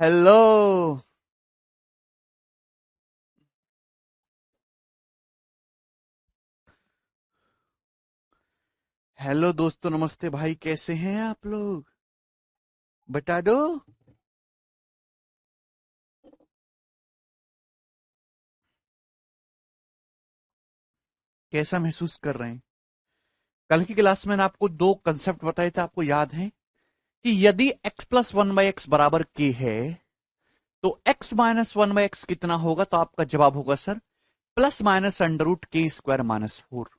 Hello. Hello दोस्तों, नमस्ते भाई, कैसे हैं आप लोग? बता दो। कैसा महसूस कर रहे हैं? कल की क्लास में मैंने आपको दो कंसेप्ट बताए थे, आपको याद है? कि यदि x plus one by x बराबर के है तो x minus one by x कितना होगा? तो आपका जवाब होगा sir plus minus under root k square minus four.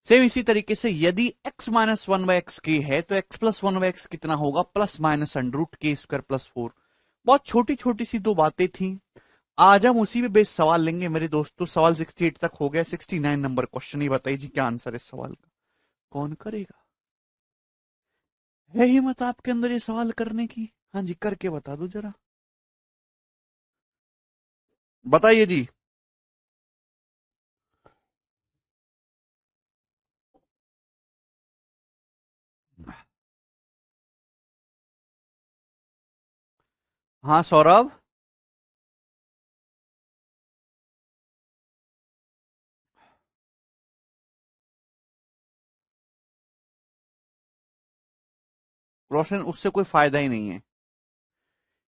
Same इसी तरीके से यदि x minus one by x के है तो x plus one by x कितना होगा? Plus minus under root k square plus four. बहुत छोटी छोटी सी दो बातें थी। आज हम उसी पे बेस्ड सवाल लेंगे मेरे दोस्तों। सवाल 68 तक हो गया, 69 नंबर क्वेश्चन। ही बताइए जी, क्या आंसर है इस सवाल का? कौन करेगा? है हिम्मत आपके अंदर ये सवाल करने की? हाँ जी, करके बता दो जरा। बताइए जी। हाँ सौरभ। रोशन, उससे कोई फायदा ही नहीं है।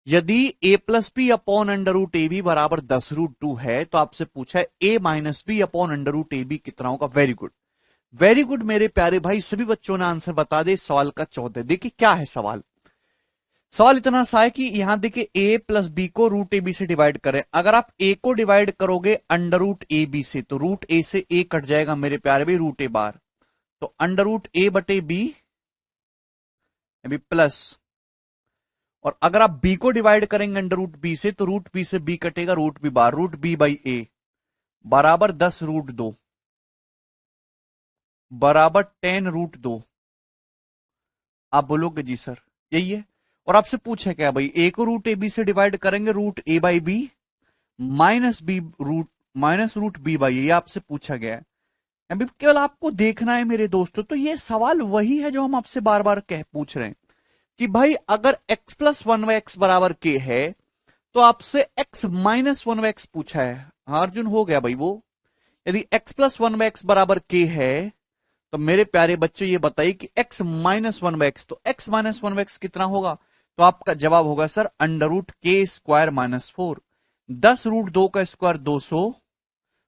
यदि a plus b upon under root a b बराबर 10 रूट 2 है तो आपसे पूछा है a minus b upon under root a b कितना होगा? वेरी गुड, वेरी गुड मेरे प्यारे भाई। सभी बच्चों ने आंसर बता दे। इस सवाल का 14। देखिए क्या है सवाल। सवाल इतना सा है कि यहां देखिए ए प्लस बी को रूट ए बी से डिवाइड करें। अगर आप ए को डिवाइड करोगे अंडर रूट ए बी से तो रूट ए से ए कट जाएगा मेरे प्यारे भाई, रूट ए बार। तो अंडर रूट ए बटे बी बी प्लस। और अगर आप बी को डिवाइड करेंगे अंडर रूट बी से तो रूट बी से बी कटेगा, रूट बी बार, रूट बी बाई ए बराबर 10 रूट 2 बराबर 10 रूट 2। आप बोलोगे जी सर यही है। और आपसे पूछा क्या भाई, ए को रूट ए बी से डिवाइड करेंगे root a by b minus b root minus root b by, ये आपसे पूछा गया है। अभी केवल आपको देखना है मेरे दोस्तों। तो ये सवाल वही है जो हम आपसे बार बार कह पूछ रहे हैं कि भाई अगर x plus one by x बराबर के है तो आपसे x minus one by x पूछा है। हाँ अर्जुन, हो गया भाई वो। यदि x plus one by x बराबर के है तो मेरे प्यारे बच्चों ये बताइए कि x minus one by x, तो x minus one by x कितना होगा? तो आपका जवाब होगा sir under root k square minus four. 10 रूट 2 का स्क्वायर 200,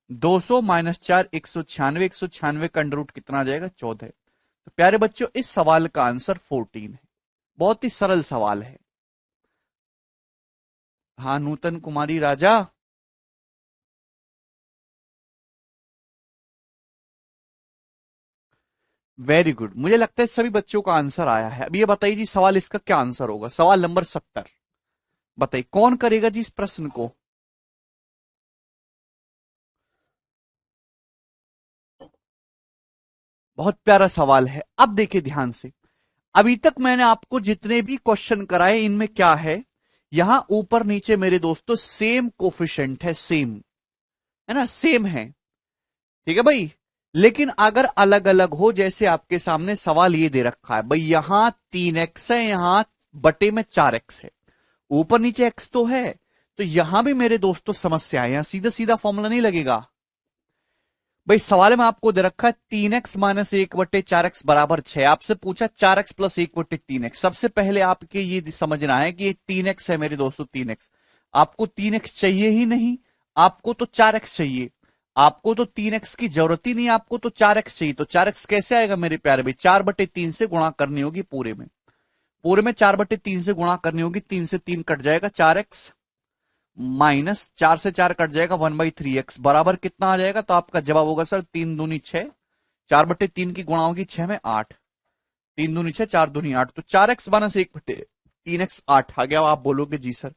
200 माइनस 4 196, 196 का अंडर रूट कितना आ जाएगा? 14। तो प्यारे बच्चों इस सवाल का आंसर 14 है। बहुत ही सरल सवाल है। हाँ नूतन कुमारी राजा। वेरी गुड, मुझे लगता है सभी बच्चों का आंसर आया है। अब ये बताइए जी, सवाल इसका क्या आंसर होगा? सवाल नंबर 70। बताइए कौन करेगा जी इस प्रश्न को? बहुत प्यारा सवाल है। अब देखिए ध्यान से। अभी तक मैंने आपको जितने भी क्वेश्चन कराए इनमें क्या है, यहां ऊपर नीचे मेरे दोस्तों सेम कोफिशिएंट है, सेम है ना, सेम है। ठीक है भाई। लेकिन अगर अलग अलग हो, जैसे आपके सामने सवाल ये दे रखा है भाई, यहां 3x है, यहां बटे में 4x है, ऊपर नीचे x तो है, तो यहां भी मेरे दोस्तों समस्या है। यहां सीधा सीधा फॉर्मूला नहीं लगेगा भाई। सवाल में आपको दे रखा है 3x माइनस 1/4x बराबर 6। आपसे पूछा 4x प्लस 1/3x। सबसे पहले आपके ये समझना है कि ये 3x है मेरे दोस्तों, 3x। आपको 3x चाहिए ही नहीं, आपको तो 4x चाहिए। आपको तो 3x की जरूरत ही नहीं, आपको तो 4x चाहिए। तो 4x कैसे आएगा मेरे प्यारे भाई? 4/3 से गुणा करनी होगी पूरे में। पूरे में 4/3 से गुणा करनी होगी, 3 से 3 कट जाएगा, 4x माइनस 4 से 4 कट जाएगा, 1/3x बराबर कितना आ जाएगा? तो आपका जवाब होगा सर 3 दूनी 6। 4/3 की गुणा होगी 6 में 8। 3 दूनी 6, 4 दूनी 8, तो 4x माइनस 1/3x 8 आ गया। आप बोलोगे जी सर।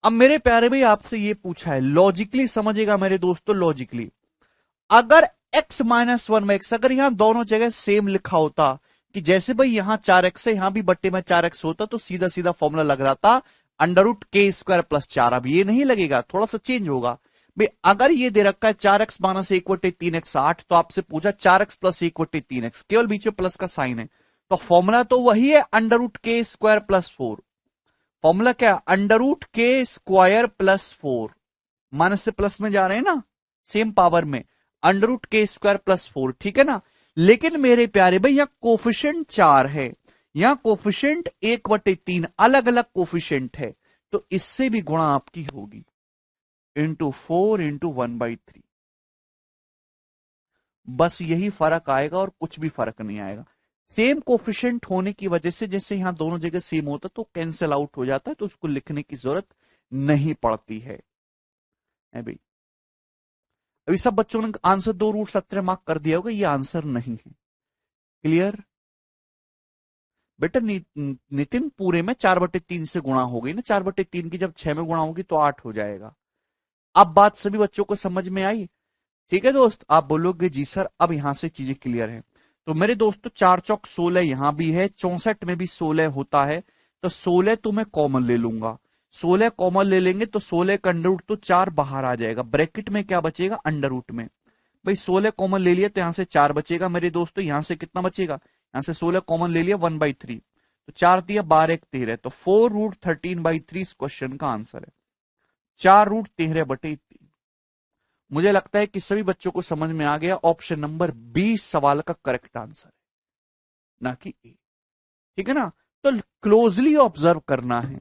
अब मेरे प्यारे भाई आपसे ये पूछा है, लॉजिकली समझेगा मेरे दोस्तों, लॉजिकली। अगर x माइनस वन में x, अगर यहां दोनों जगह सेम लिखा होता कि जैसे भाई यहां 4x है, यहां भी बट्टे में 4x होता, तो सीधा सीधा फॉर्मूला लग रहा था under root k square plus 4। अब ये नहीं लगेगा, थोड़ा सा चेंज होगा भाई। अगर ये दे रखा है 4x माइनस 1/3x 8, तो आपसे पूछा 4x प्लस 1/3x, केवल बीच में प्लस का साइन है, तो फॉर्मूला तो वही है under root k square plus 4। Formula क्या? Under root k square plus 4, minus से प्लस में जा रहे हैं ना, सेम पावर में, under root k square plus 4, ठीक है ना। लेकिन मेरे प्यारे भाई यहां कोफिशिएंट 4 है, यहां कोफिशिएंट 1/3, अलग अलग कोफिशिएंट है, तो इससे भी गुणा आपकी होगी, इंटू 4 इंटू 1/3। बस यही फर्क आएगा और कुछ भी फर्क नहीं आएगा। सेम कोफिशिएंट होने की वजह से, जैसे यहां दोनों जगह सेम होता तो कैंसिल आउट हो जाता है, तो उसको लिखने की जरूरत नहीं पड़ती है भाई। अभी सब बच्चों ने आंसर 2√17 मार्क कर दिया होगा, ये आंसर नहीं है। क्लियर बेटा? नितिन पूरे में 4/3 से गुणा हो गई ना, 4/3 की जब 6 में गुणा होगी तो 8 हो जाएगा। अब बात सभी बच्चों को समझ में आई? ठीक है दोस्त, आप बोलोगे जी सर अब यहां से चीजें क्लियर है। तो मेरे दोस्तों 4 चौक 16 यहां भी है, 64 में भी 16 होता है, तो 16 तो मैं कॉमन ले लूंगा। 16 कॉमन ले लेंगे तो 16 का अंडर रूट तो 4 बाहर आ जाएगा, ब्रैकेट में क्या बचेगा? अंडर रूट में। भाई 16 कॉमन ले लिया तो यहां से 4 बचेगा मेरे दोस्तों, यहां से कितना बचेगा? यहां से 16 कॉमन ले लिया 1/3, तो 4 दिया 12 1 13, तो 4√13/3 इस क्वेश्चन का आंसर है, 4√13/3। मुझे लगता है कि सभी बच्चों को समझ में आ गया, ऑप्शन नंबर बी सवाल का करेक्ट आंसर है, ना कि ए। ठीक है ना? तो क्लोजली ऑब्जर्व करना है,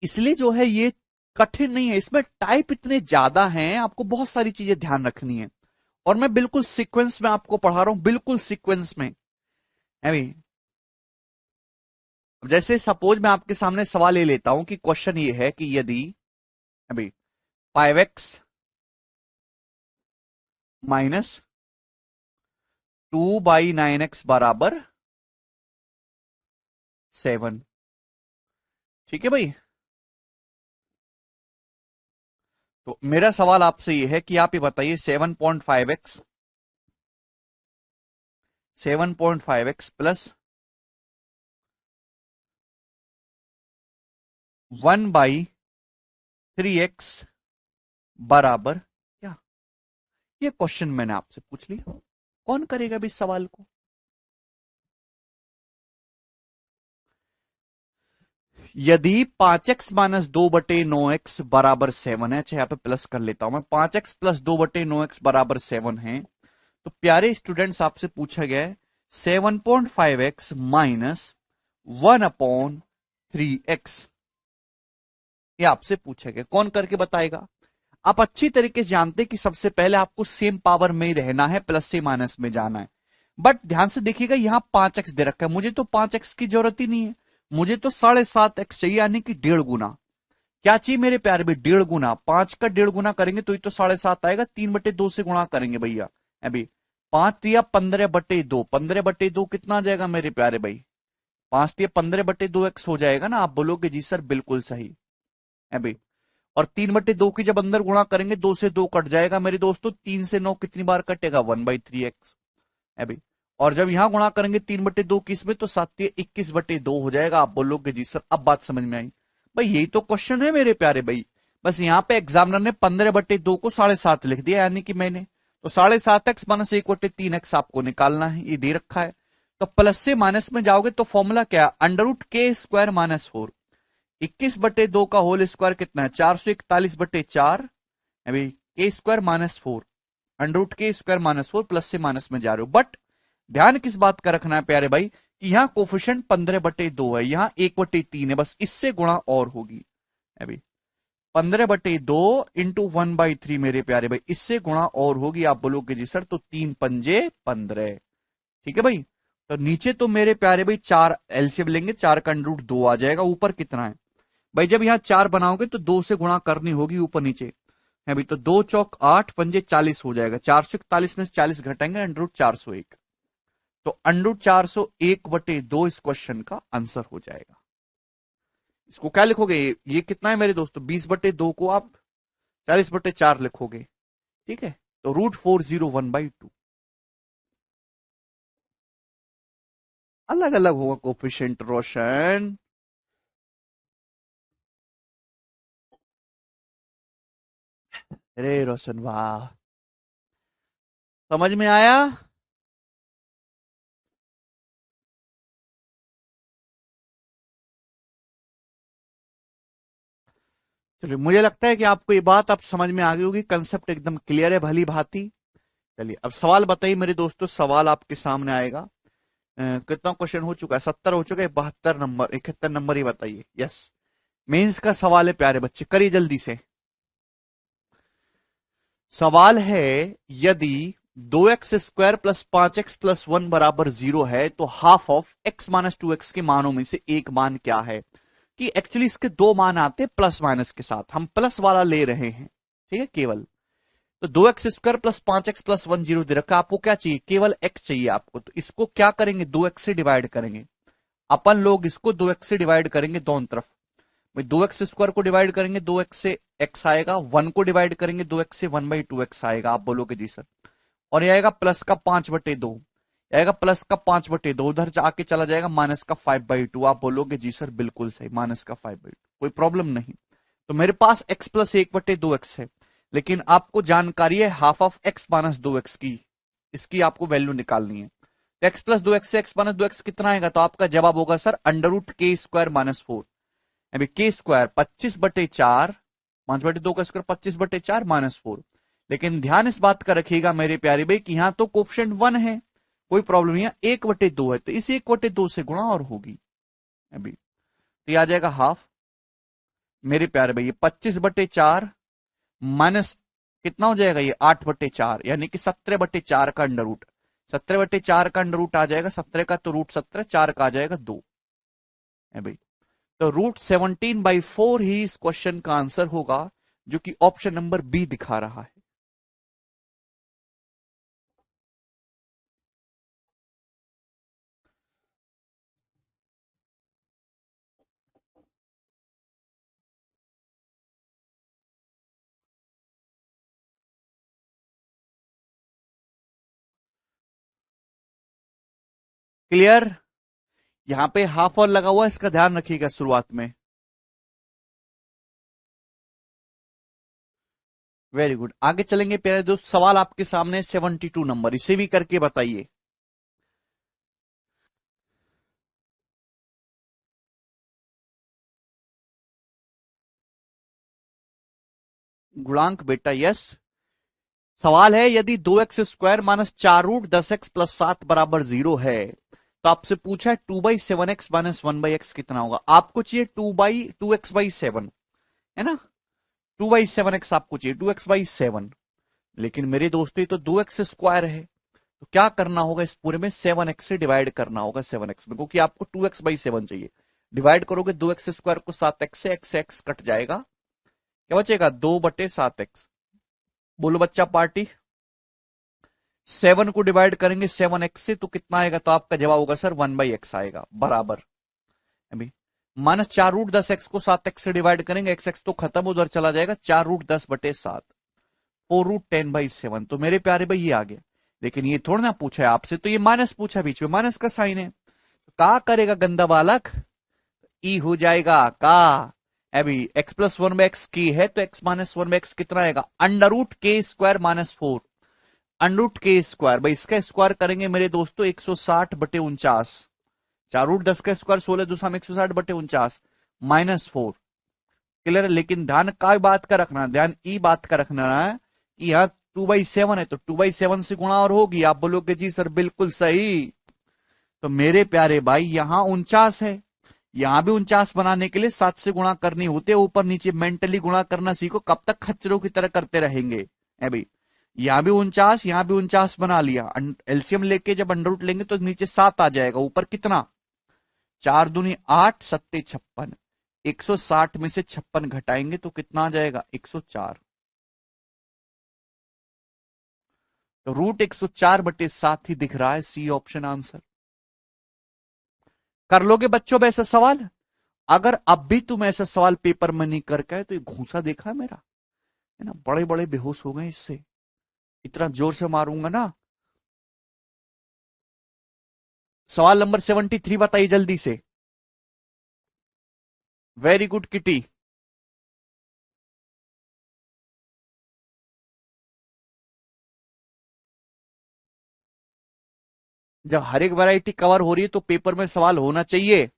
इसलिए जो है ये कठिन नहीं है, इसमें टाइप इतने ज्यादा हैं, आपको बहुत सारी चीजें ध्यान रखनी है, और मैं बिल्कुल सीक्वेंस में आपको पढ़ा रहा हूं, बिल्कुल सीक्वेंस में है भाई। अब जैसे सपोज मैं आपके सामने सवाल ले लेता हूं कि क्वेश्चन ये है कि यदि अभी 5x माइनस 2/9x बराबर 7, ठीक है भाई। तो मेरा सवाल आपसे ये है कि आप ये बताइए 7.5x प्लस 1/3x बराबर क्या? ये क्वेश्चन मैंने आपसे पूछ लिया, कौन करेगा भी इस सवाल को? यदि 5x माइनस 2/9x बराबर 7 है, अच्छा यहाँ पे प्लस कर लेता हूं मैं, 5x प्लस 2/9x बराबर 7 है, तो प्यारे स्टूडेंट्स आपसे पूछा गया है 7.5x माइनस 1/3x, ये आपसे पूछा गया, कौन करके बताएगा? आप अच्छी तरीके से जानते हैं कि सबसे पहले आपको सेम पावर में ही रहना है, प्लस से माइनस में जाना है। बट ध्यान से देखिएगा यहां 5x दे रखा है, मुझे तो 5x की जरूरत ही नहीं है, मुझे तो 7.5x चाहिए, यानी कि 1.5 गुना। क्या चाहिए मेरे प्यारे भाई? 1.5 गुना। 5 का 1.5 गुना करेंगे तो ही तो 7.5 आएगा, 3/2 से गुणा करेंगे भैया। अभी 5 दिया 15/2, 15/2 कितना आ जाएगा मेरे प्यारे भाई? 5 दिया 15/2x हो जाएगा ना। आप बोलोगे जी सर बिल्कुल सही है भाई। और 3/2 की जब अंदर गुणा करेंगे, 2 से 2 कट जाएगा मेरे दोस्तों, 3 से 9 कितनी बार कटेगा? 1/3x है भाई। और जब यहां गुणा करेंगे 3/2 की इसमें, तो 7×21/2 हो जाएगा। आप बोलोगे जी सर अब बात समझ में आई। भाई यही तो क्वेश्चन है मेरे प्यारे भाई, बस यहां पे एग्जामिनर ने 15/2 को 7.5 लिख दिया, यानी कि मैंने तो 7.5x माइनस 1/3x आपको निकालना है, ये दे रखा है। तो प्लस से माइनस में जाओगे तो फॉर्मूला क्या? Under root k square minus 4, 21/2 का होल स्क्वायर कितना है? 441/4 अभी, के square minus 4, under root k square minus 4, plus से माइनस में जा रहे हो। बट ध्यान किस बात का रखना है प्यारे भाई, कि यहां कोफिशिएंट 15/2 है, यहां 1/3 है, बस इससे गुणा और होगी अभी। 15/2 इंटू 1/3 मेरे प्यारे भाई, इससे गुणा और होगी। आप बोलोगे जी सर तो 3×5 = 15, ठीक है भाई। तो नीचे तो मेरे प्यारे भाई 4 एलसीएम लेंगे, 4 का अंडर रूट 2 आ जाएगा, ऊपर कितना है भाई? जब यहां 4 बनाओगे तो 2 से गुणा करनी होगी ऊपर नीचे है भाई, तो 2 चौक 8 पंजे 40 हो जाएगा, 441 में से 40 घटाएंगे, अंडर रूट 401, तो अंडर रूट 401/2 इस क्वेश्चन का आंसर हो जाएगा। इसको क्या लिखोगे? ये कितना है मेरे दोस्तों? 20/2 को आप 40/4 लिखोगे, ठीक है। तो √401/2 अलग अलग होगा कोफिशिएंट रोशन। अरे रोशन वाह, समझ में आया? चलिए, मुझे लगता है कि आपको ये बात आप समझ में आ गई होगी, कंसेप्ट एकदम क्लियर है भली भांति। चलिए अब सवाल बताइए मेरे दोस्तों, सवाल आपके सामने आएगा। कितना क्वेश्चन हो चुका है? 70 हो चुका है, 72 नंबर 71 नंबर ही बताइए। यस, मेंस का सवाल है प्यारे बच्चे, करिए जल्दी से। सवाल है, यदि 2x² प्लस 5x+1 बराबर 0 है तो half of x minus 2x के मानों में से एक मान क्या है? कि एक्चुअली इसके दो मान आते हैं प्लस माइनस के साथ, हम प्लस वाला ले रहे हैं, ठीक है केवल। तो 2x² प्लस 5x+1 0 दे रखा, आपको क्या चाहिए? केवल x चाहिए आपको। तो इसको क्या करेंगे? 2x से डिवाइड करेंगे। अपन लोग इसको 2x से डिवाइड करेंगे दोनों तरफ। भाई 2x² को डिवाइड करेंगे 2x से x आएगा, 1 को डिवाइड करेंगे 2x से 1/2x आएगा। आप बोलोगे जी सर। और ये आएगा प्लस का 5/2, आएगा प्लस का 5/2, उधर जाके चला जाएगा माइनस का 5/2। आप बोलोगे जी सर बिल्कुल सही, माइनस का 5/2, कोई प्रॉब्लम नहीं। तो मेरे पास x प्लस 1/2x है, लेकिन आपको जानकारी है half of x minus 2x की, इसकी आपको वैल्यू निकालनी है। तो x प्लस 2x से x माइनस 2x कितना आएगा? तो आपका जवाब होगा सर √k² - 4। अभी k² 25/4, 5/2 का स्क्वायर 25/4 -4। लेकिन ध्यान इस बात का रखिएगा मेरे प्यारे भाई कि यहां तो कोफिशिएंट 1 है, कोई प्रॉब्लम नहीं है। 1/2 है तो इस 1/2 से गुणा और होगी अभी, तो ये आ जाएगा हाफ। मेरे प्यारे भाई 25/4 माइनस कितना हो जाएगा? ये 8/4, यानी कि 17/4 का अंडर रूट। 17/4 का अंडर रूट आ जाएगा, 17 का तो रूट 17, 4 का आ जाएगा 2 है भाई। तो √17/4 ही इस क्वेश्चन का आंसर होगा, जो कि ऑप्शन नंबर बी दिखा रहा है। क्लियर? यहां पे हाफ और लगा हुआ है, इसका ध्यान रखिएगा शुरुआत में। वेरी गुड, आगे चलेंगे प्यारे दोस्त। सवाल आपके सामने 72 नंबर, इसे भी करके बताइए। गुणांक बेटा, यस। सवाल है, यदि 2x² माइनस 4√10x+7 बराबर 0 है तो आपसे पूछा है 2/7x माइनस 1/x कितना होगा। आपको चाहिए 2/2x/7, है ना? 2/7x आपको चाहिए, 2x/7। लेकिन मेरे दोस्तों ये तो 2x² है, तो क्या करना होगा? इस पूरे में 7x से डिवाइड करना होगा, 7x में, क्योंकि आपको 2x/7 चाहिए। डिवाइड करोगे 2x² को 7x से, x से x कट जाएगा, क्या बचेगा? 2/7x। बोलो बच्चा पार्टी। 7 को डिवाइड करेंगे 7x से तो कितना आएगा? तो आपका जवाब होगा सर 1/x आएगा, बराबर। अभी माइनस 4√10x को 7x से डिवाइड करेंगे, x तो खत्म, उधर चला जाएगा, 4√10/7, 4√10/7। तो मेरे प्यारे भाई ये आ गया। लेकिन ये थोड़ा ना पूछा है आपसे, तो ये माइनस पूछा, बीच में माइनस का साइन है, तो क्या करेगा गंदा बालक? ई हो जाएगा का। अभी x प्लस 1/x की है तो x माइनस 1/x कितना आएगा? √k² - 4, √k²। भाई इसका स्क्वायर करेंगे मेरे दोस्तों 160/49, 4√10 का स्क्वायर 16 में 160/49 -4। क्लियर? लेकिन ध्यान का बात का रखना, ध्यान ई बात का रखना है कि यहाँ 2/7 है तो 2/7 से गुणा और होगी। आप बोलोगे जी सर बिल्कुल सही। तो मेरे प्यारे भाई यहां 49 है, यहां भी 49 बनाने के लिए 7 से गुणा करनी होती है, ऊपर नीचे मेंटली गुणा करना सीखो, कब तक खच्चरों की तरह करते रहेंगे? है भाई, यहां भी 49, यहां भी 49 बना लिया। एलसीएम लेके जब अंडर रूट लेंगे तो नीचे 7 आ जाएगा, ऊपर कितना? 4 दूनी 8, 7 56, 160 में से 56 घटाएंगे तो कितना आ जाएगा? 104। तो √104/7 ही दिख रहा है, सी ऑप्शन आंसर। कर लोगे बच्चों अब ऐसा सवाल? अगर अब भी तुम ऐसा सवाल पेपर में नहीं करके आए तो ये घूसा देखा है मेरा, है ना, बड़े बड़े बेहोश हो गए इससे, इतना जोर से मारूंगा ना। सवाल नंबर 73 बताइए जल्दी से। Very good kitty. जब हर एक वैरायटी कवर हो रही है तो पेपर में सवाल होना चाहिए।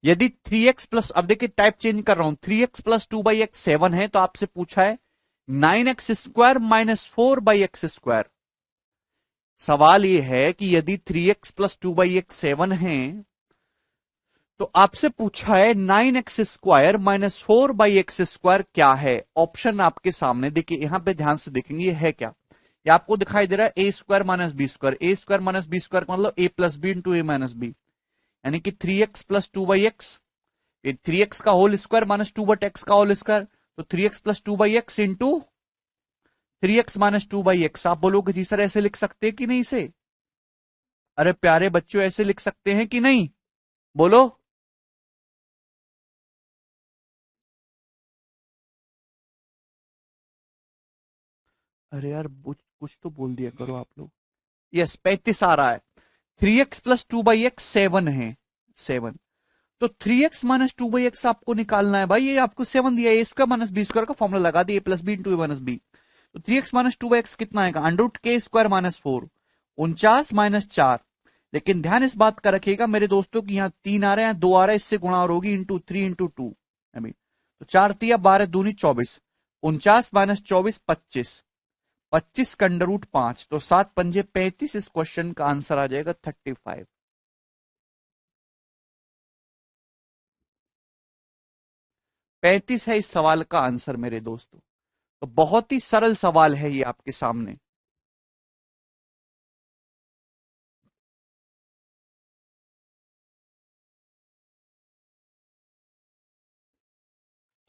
यदि 3x प्लस, अब देखिए टाइप चेंज कर रहा हूं, 3x प्लस 2/x 7 है, तो आपसे पूछा है 9x square minus 4/x square. सवाल यह है कि यदि 3x प्लस 2/x 7 है, तो आपसे पूछा है 9x square minus 4/x square क्या है। ऑप्शन आपके सामने देखिए, यहां पे ध्यान से देखेंगे ये है क्या। ये आपको दिखाई दे रहा है ए स्क्वायर माइनस बी स्क्वायर, ए स्क्वायर माइनस बी स्क्वायर का मतलब ए plus b into a minus B, यानी कि 3x प्लस 2/x, ये 3x का होल स्क्वायर माइनस 2/x का होल स्क्वायर, तो 3x plus 2/x into 3x minus 2/x। आप बोलोगे जी सर ऐसे लिख सकते हैं कि नहीं इसे? अरे प्यारे बच्चों, ऐसे लिख सकते हैं कि नहीं, बोलो। अरे यार कुछ कुछ तो बोल दिया करो आप लोग। यस, 35 आ रहा है। 3x प्लस 2/x 7 है, 7। तो 3x माइनस 2/x आपको निकालना है भाई, ये आपको 7 दिया है, ए स्क्वायर माइनस बी स्क्वायर का फॉर्मुला लगा दिए, plus b into a minus B. तो 3x माइनस 2/x कितना आएगा, अंडर के स्क्वायर माइनस 4, 49 माइनस 4। लेकिन ध्यान इस बात का रखिएगा मेरे दोस्तों कि यहाँ 3 आ रहे हैं, 2 आ रहा है, इससे गुणा और होगी इंटू 3 इंटू 2, तो 4 तिया 12 दूनी 24, 49 माइनस 24 25, 25 का अंडर रूट 5, तो 7×5 = 35। इस क्वेश्चन का आंसर आ जाएगा 35। 35 है इस सवाल का आंसर मेरे दोस्तों। तो बहुत ही सरल सवाल है ये आपके सामने।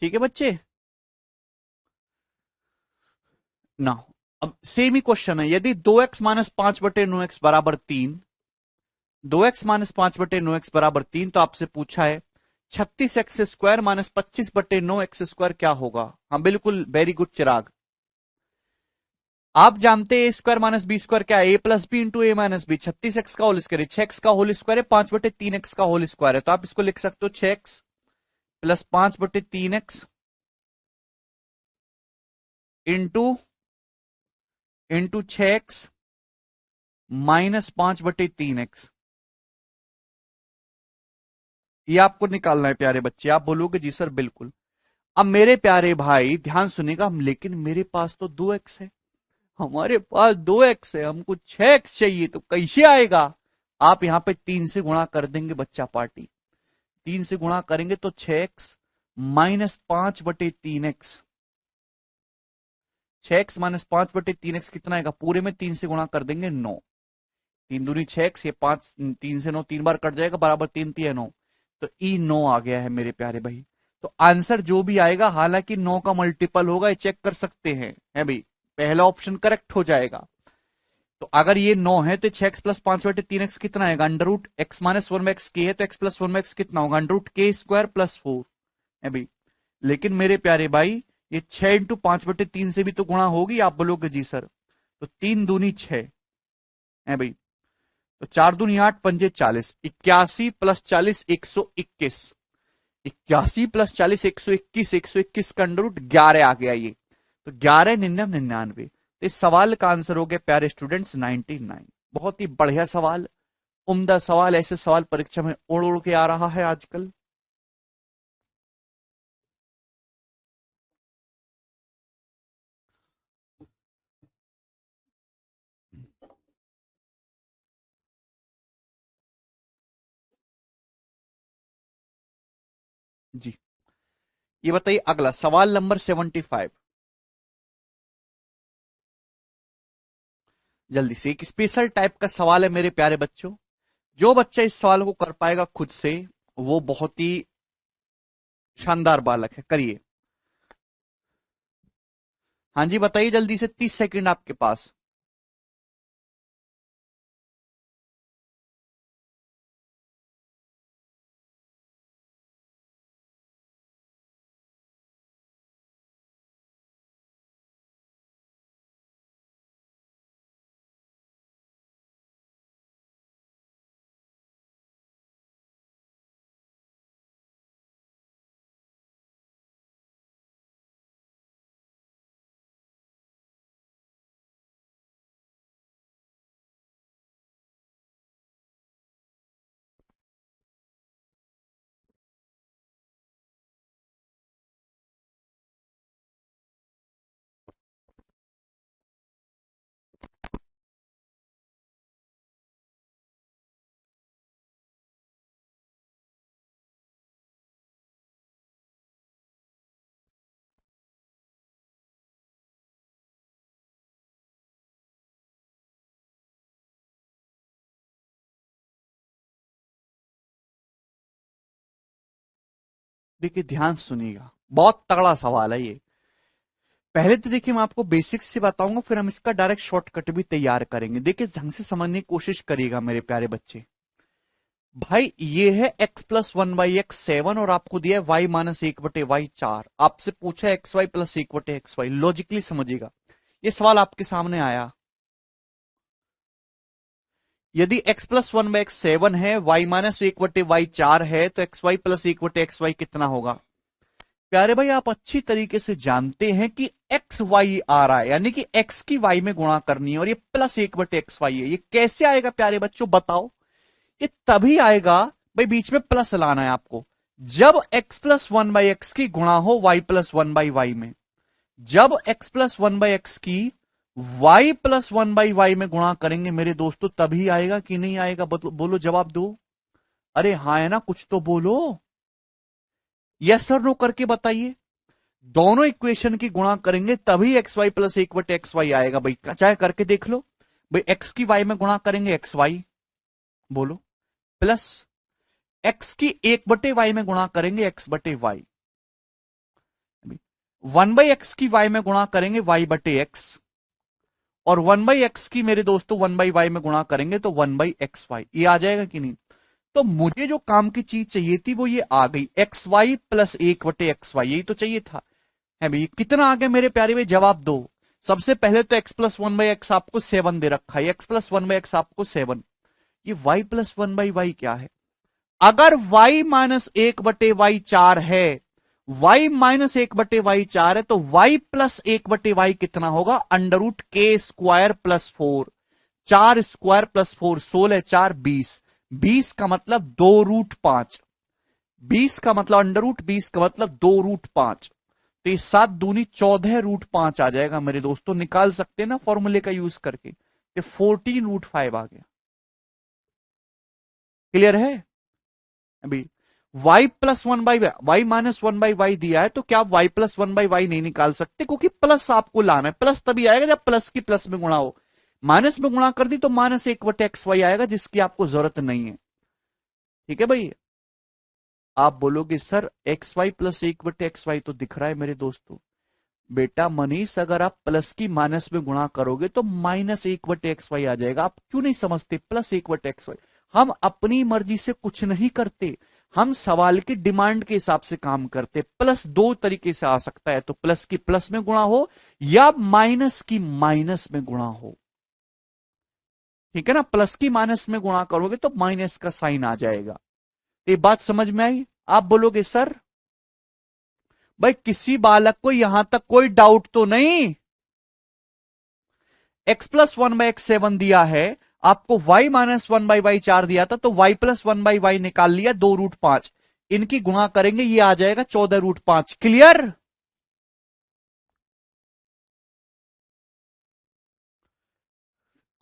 ठीक है बच्चे ना। अब सेम ही क्वेश्चन है, यदि 2x माइनस 5/9x बराबर 3, 2x माइनस 5/9x बराबर 3, तो आपसे पूछा है 36x square minus 25/9x square क्या होगा। हाँ बिल्कुल, वेरी गुड चिराग। आप जानते हैं ए स्क्वायर माइनस बी स्क्वायर क्या है, ए plus b into a minus B. 36x का होल स्क्वायर, 6x का होल स्क्वायर है, 5/3x का होल स्क्वायर है, तो आप इसको लिख सकते हो 6x plus 5/3x into into 6x minus 5/3x। ये आपको निकालना है प्यारे बच्चे। आप बोलोगे जी सर बिल्कुल। अब मेरे प्यारे भाई ध्यान सुनेगा, लेकिन मेरे पास तो 2x है, हमारे पास 2x है, हमको 6x चाहिए, तो कैसे आएगा। आप यहां पे 3 से गुणा कर देंगे बच्चा पार्टी, 3 से गुणा करेंगे तो 6x minus 5/3x, 6x minus 5/3x कितना आएगा, पूरे में 3 से गुणा कर देंगे 9, 3 दूनी 6x, ये 5, 3 से 9 3 बार कट जाएगा, बराबर 3×3 = 9, तो ई 9 आ गया है मेरे प्यारे भाई। तो आंसर जो भी आएगा, हालांकि 9 का मल्टीपल होगा, ये चेक कर सकते हैं, है भाई, पहला ऑप्शन करेक्ट हो जाएगा। तो अगर ये 9 है तो 6x प्लस 5/3x कितना आएगा, under root x minus 1/x के है, तो x प्लस 1/x कितना होगा, under root k square plus 4, है भाई। लेकिन मेरे प्यारे भाई ये 6×5/3 से भी तो गुणा होगी, आप बोलोगे जी सर, तो 3×2 = 6, है भाई। तो 4×2 = 8, 5×40, 81 प्लस 40 121, 81 प्लस 40 121, 121 का अंडर रूट 11 आ गया ये, तो 11×9 = 99। तो इस सवाल का आंसर हो गया प्यारे स्टूडेंट्स 99। बहुत ही बढ़िया सवाल, उम्दा सवाल, ऐसे सवाल परीक्षा में उड़ उड़ के आ रहा है आजकल। जी, ये बताइए अगला सवाल नंबर 75। जल्दी से, एक स्पेशल टाइप का सवाल है मेरे प्यारे बच्चों। जो बच्चा इस सवाल को कर पाएगा खुद से, वो बहुत ही शानदार बालक है। करिए। हाँ जी बताइए जल्दी से, 30 सेकंड आपके पास। देखिए ध्यान सुनिएगा, बहुत तगड़ा सवाल है ये। पहले तो देखिए मैं आपको बेसिक्स से बताऊंगा, फिर हम इसका डायरेक्ट शॉर्टकट भी तैयार करेंगे। देखिए ढंग से समझने की कोशिश करिएगा मेरे प्यारे बच्चे। भाई ये है x प्लस 1/x 7 और आपको दिया है y माइनस 1/y 4। आपसे पूछा है xy प्लस 1/xy। लॉजिकली समझिएगा, ये सवाल आपके सामने आया, यदि x प्लस 1/x 7 है, y माइनस 1/y 4 है, तो xy प्लस 1/xy कितना होगा? प्यारे भाई आप अच्छी तरीके से जानते हैं कि एक्स वाई आ रहा है, यानी कि x की y में गुणा करनी है, और ये प्लस 1/xy है। ये कैसे आएगा प्यारे बच्चों बताओ? ये तभी आएगा भाई, बीच में प्लस लाना है आपको, जब x प्लस 1/x की गुणा हो y प्लस 1/y में। जब x प्लस 1/x की y प्लस 1/y में गुणा करेंगे मेरे दोस्तों, तभी आएगा कि नहीं आएगा? बोलो जवाब दो। अरे हाँ है ना, कुछ तो बोलो, यस और नो करके बताइए। दोनों इक्वेशन की गुणा करेंगे तभी एक्स वाई प्लस 1/xy आएगा भाई, चाहे करके देख लो भाई। एक्स की वाई में गुणा करेंगे एक्स वाई, बोलो, प्लस एक्स की 1/y में गुणा करेंगे x/y, 1/x की y में गुणा करेंगे y/x, और 1/x की मेरे दोस्तों 1/y में गुणा करेंगे तो 1/xy। ये आ जाएगा कि नहीं? तो मुझे जो काम की चीज चाहिए थी वो ये आ गई, xy प्लस 1/xy, यही तो चाहिए था। है भाई कितना आ गया मेरे प्यारे भाई? जवाब दो। सबसे पहले तो x प्लस 1/x आपको 7 दे रखा है, x प्लस 1/x आपको 7। ये y प्लस 1/y क्या है? अगर y माइनस 1/y 4 है, y माइनस 1/y 4 है, तो y प्लस 1/y कितना होगा? √k² प्लस 4, 4 स्क्वायर प्लस 4, 16 4 20, 20 का मतलब 2√5, 20 का मतलब √20 का मतलब 2√5, तो ये 7 दूनी 14√5 आ जाएगा मेरे दोस्तों। निकाल सकते हैं ना फॉर्मूले का यूज करके, ये 14√5 आ गया। क्लियर है? अभी y plus 1/y minus 1/y दिया है, तो क्या आप y प्लस 1/y नहीं निकाल सकते? क्योंकि प्लस आपको लाना है, प्लस तभी आएगा जब प्लस की प्लस में गुणा हो। माइनस में गुणा कर दी तो माइनस 1/xy आएगा, जिसकी आपको जरूरत नहीं है। ठीक है भाई? आप बोलोगे सर xy प्लस 1/xy तो दिख रहा है मेरे दोस्तों। बेटा मनीष, अगर आप प्लस की माइनस में गुणा करोगे तो माइनस 1/xy आ जाएगा। आप क्यों नहीं समझते? Plus 1/xy। हम अपनी मर्जी से कुछ नहीं करते, हम सवाल की डिमांड के हिसाब से काम करते। प्लस दो तरीके से आ सकता है, तो प्लस की प्लस में गुणा हो या माइनस की माइनस में गुणा हो। ठीक है ना? प्लस की माइनस में गुणा करोगे तो माइनस का साइन आ जाएगा। ये बात समझ में आई? आप बोलोगे सर भाई किसी बालक को यहां तक कोई डाउट तो नहीं? x प्लस 1/x 7 दिया है, आपको y माइनस 1/y 4 दिया था, तो y प्लस 1/y निकाल लिया 2√5, इनकी गुणा करेंगे ये आ जाएगा 14√5। क्लियर?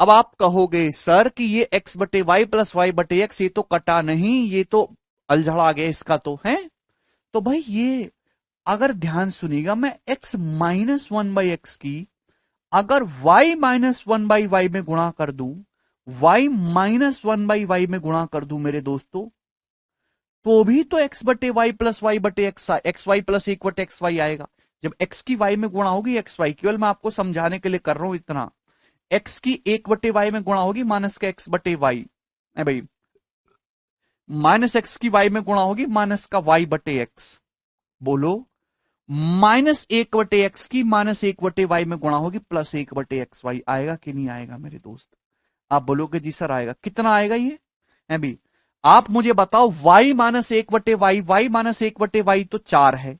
अब आप कहोगे सर कि ये x/y प्लस y/x ये तो कटा नहीं, ये तो अलझड़ आ गया इसका तो है। तो भाई ये अगर ध्यान सुनिएगा, मैं x माइनस 1/x की अगर y माइनस 1/y में गुणा कर दूं, y माइनस 1/y में गुणा कर दूं मेरे दोस्तों, तो भी तो x/y plus y/x, xy plus 1/xy आएगा। जब x की y में गुणा होगी xy, केवल मैं आपको समझाने के लिए कर रहा हूं इतना, x की 1/y में गुणा होगी माइनस का x/y, भाई माइनस x की y में गुणा होगी माइनस का y/x। बोलो, माइनस 1/x की माइनस 1/y में गुणा होगी प्लस 1/xy, आएगा कि नहीं आएगा मेरे दोस्त? आप बोलोगे जी सर आएगा। कितना आएगा ये? है भी, आप मुझे बताओ, y minus 1/y, y minus 1/y तो 4 है,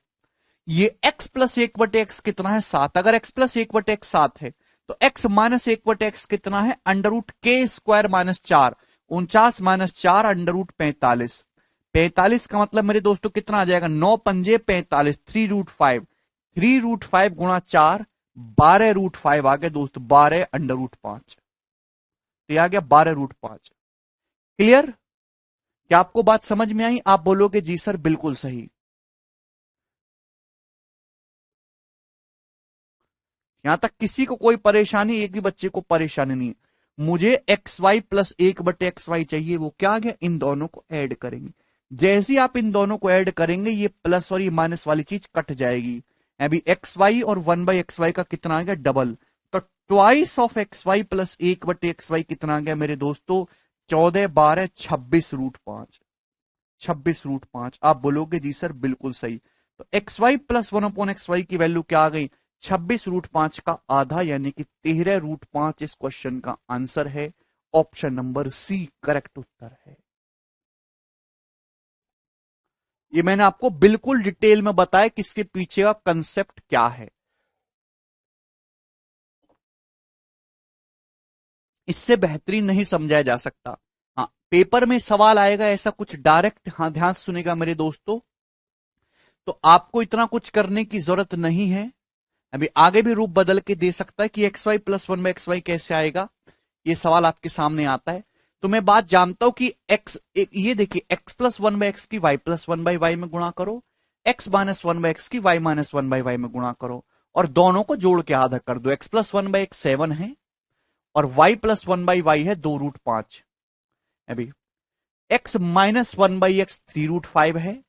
ये x प्लस 1/x कितना है? 7। अगर x प्लस 1/x 7 है, तो x माइनस 1/x कितना है? √k² minus 4, 49 minus 4 √45। 45 का मतलब मेरे दोस्तों कितना आ जाएगा? 9 पंजे 45, 3√5, 3√5 गुणा 4, 12√5 आ गया दोस्तों, 12√5, तो आ गया 12√5। क्लियर? क्या आपको बात समझ में आई? आप बोलोगे जी सर बिल्कुल सही। यहां तक किसी को कोई परेशानी, एक भी बच्चे को परेशानी नहीं है। मुझे xy प्लस 1/xy चाहिए, वो क्या आ गया? इन दोनों को ऐड करेंगे। जैसे ही आप इन दोनों को ऐड करेंगे ये प्लस और ये माइनस वाली चीज कट जाएगी। अभी एक्स वाई और 1/xy का कितना आ गया, डबल। तो twice of x y plus 1/xy कितना आ गया मेरे दोस्तों, 14 12 26√5। 26√5। आप बोलोगे जी सर बिल्कुल सही। तो एक्स वाई प्लस 1/xy की वैल्यू क्या आ गई, 26√5 का आधा, यानी कि 13√5 इस क्वेश्चन का आंसर है। ऑप्शन नंबर सी करेक्ट उत्तर है। ये मैंने आपको बिल्कुल डिटेल में बताया कि इसके पीछे का कंसेप्ट क्या है। इससे बेहतरीन नहीं समझाया जा सकता। हाँ, पेपर में सवाल आएगा ऐसा कुछ डायरेक्ट, हाँ ध्यान से सुनेगा मेरे दोस्तों। तो आपको इतना कुछ करने की जरूरत नहीं है। अभी आगे भी रूप बदल के दे सकता है कि एक्स वाई प्लस 1/xy कैसे आएगा, ये सवाल आपके सामने आता है। तो मैं बात जानता हूं कि ये देखिए, x प्लस 1/x की y प्लस 1/y में गुणा करो, x माइनस 1/x की y माइनस 1/y में गुणा करो, और दोनों को जोड़ के आधा कर दो। x प्लस 1/x 7 है और y प्लस 1/y है 2√5। अभी x माइनस 1/x 3√5 है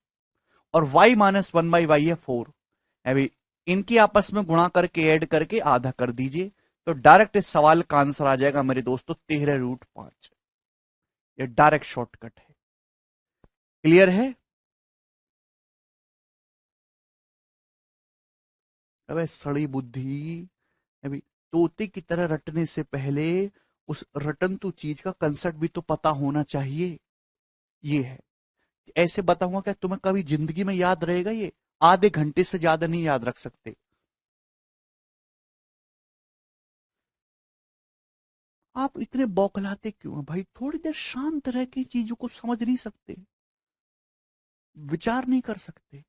और y माइनस 1/y है 4। अभी इनकी आपस में गुणा करके ऐड करके आधा कर दीजिए, तो डायरेक्ट इस सवाल का आंसर आ जाएगा मेरे दोस्तों 13√5। ये डायरेक्ट शॉर्टकट है। क्लियर है? अबे सड़ी बुद्धि, अभी तोते की तरह रटने से पहले उस रटन तो चीज का कंसेप्ट भी तो पता होना चाहिए। ये है, ऐसे बताऊंगा क्या तुम्हें कभी जिंदगी में याद रहेगा? ये आधे घंटे से ज्यादा नहीं याद रख सकते। आप इतने बौखलाते क्यों हैं भाई? थोड़ी देर शांत रह के चीजों को समझ नहीं सकते, विचार नहीं कर सकते?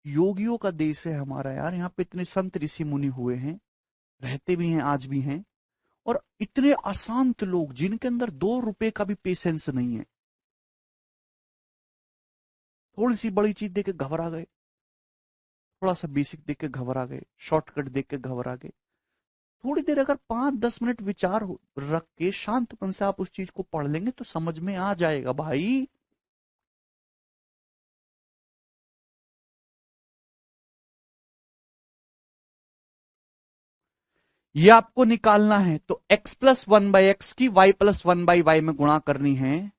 योगियों का देश है हमारा यार, यहाँ पे इतने संत ऋषि मुनि हुए हैं, रहते भी हैं, आज भी हैं। और इतने अशांत लोग जिनके अंदर 2 रुपए का भी पेशेंस नहीं है, थोड़ी सी बड़ी चीज देख के घबरा गए, थोड़ा सा बेसिक देख के घबरा गए, शॉर्टकट देख के घबरा गए। थोड़ी देर अगर 5-10 मिनट विचार रख के शांत मन से आप उस चीज को पढ़ लेंगे तो समझ में आ जाएगा भाई। ये आपको निकालना है तो x प्लस 1/x की y प्लस 1/y में गुणा करनी है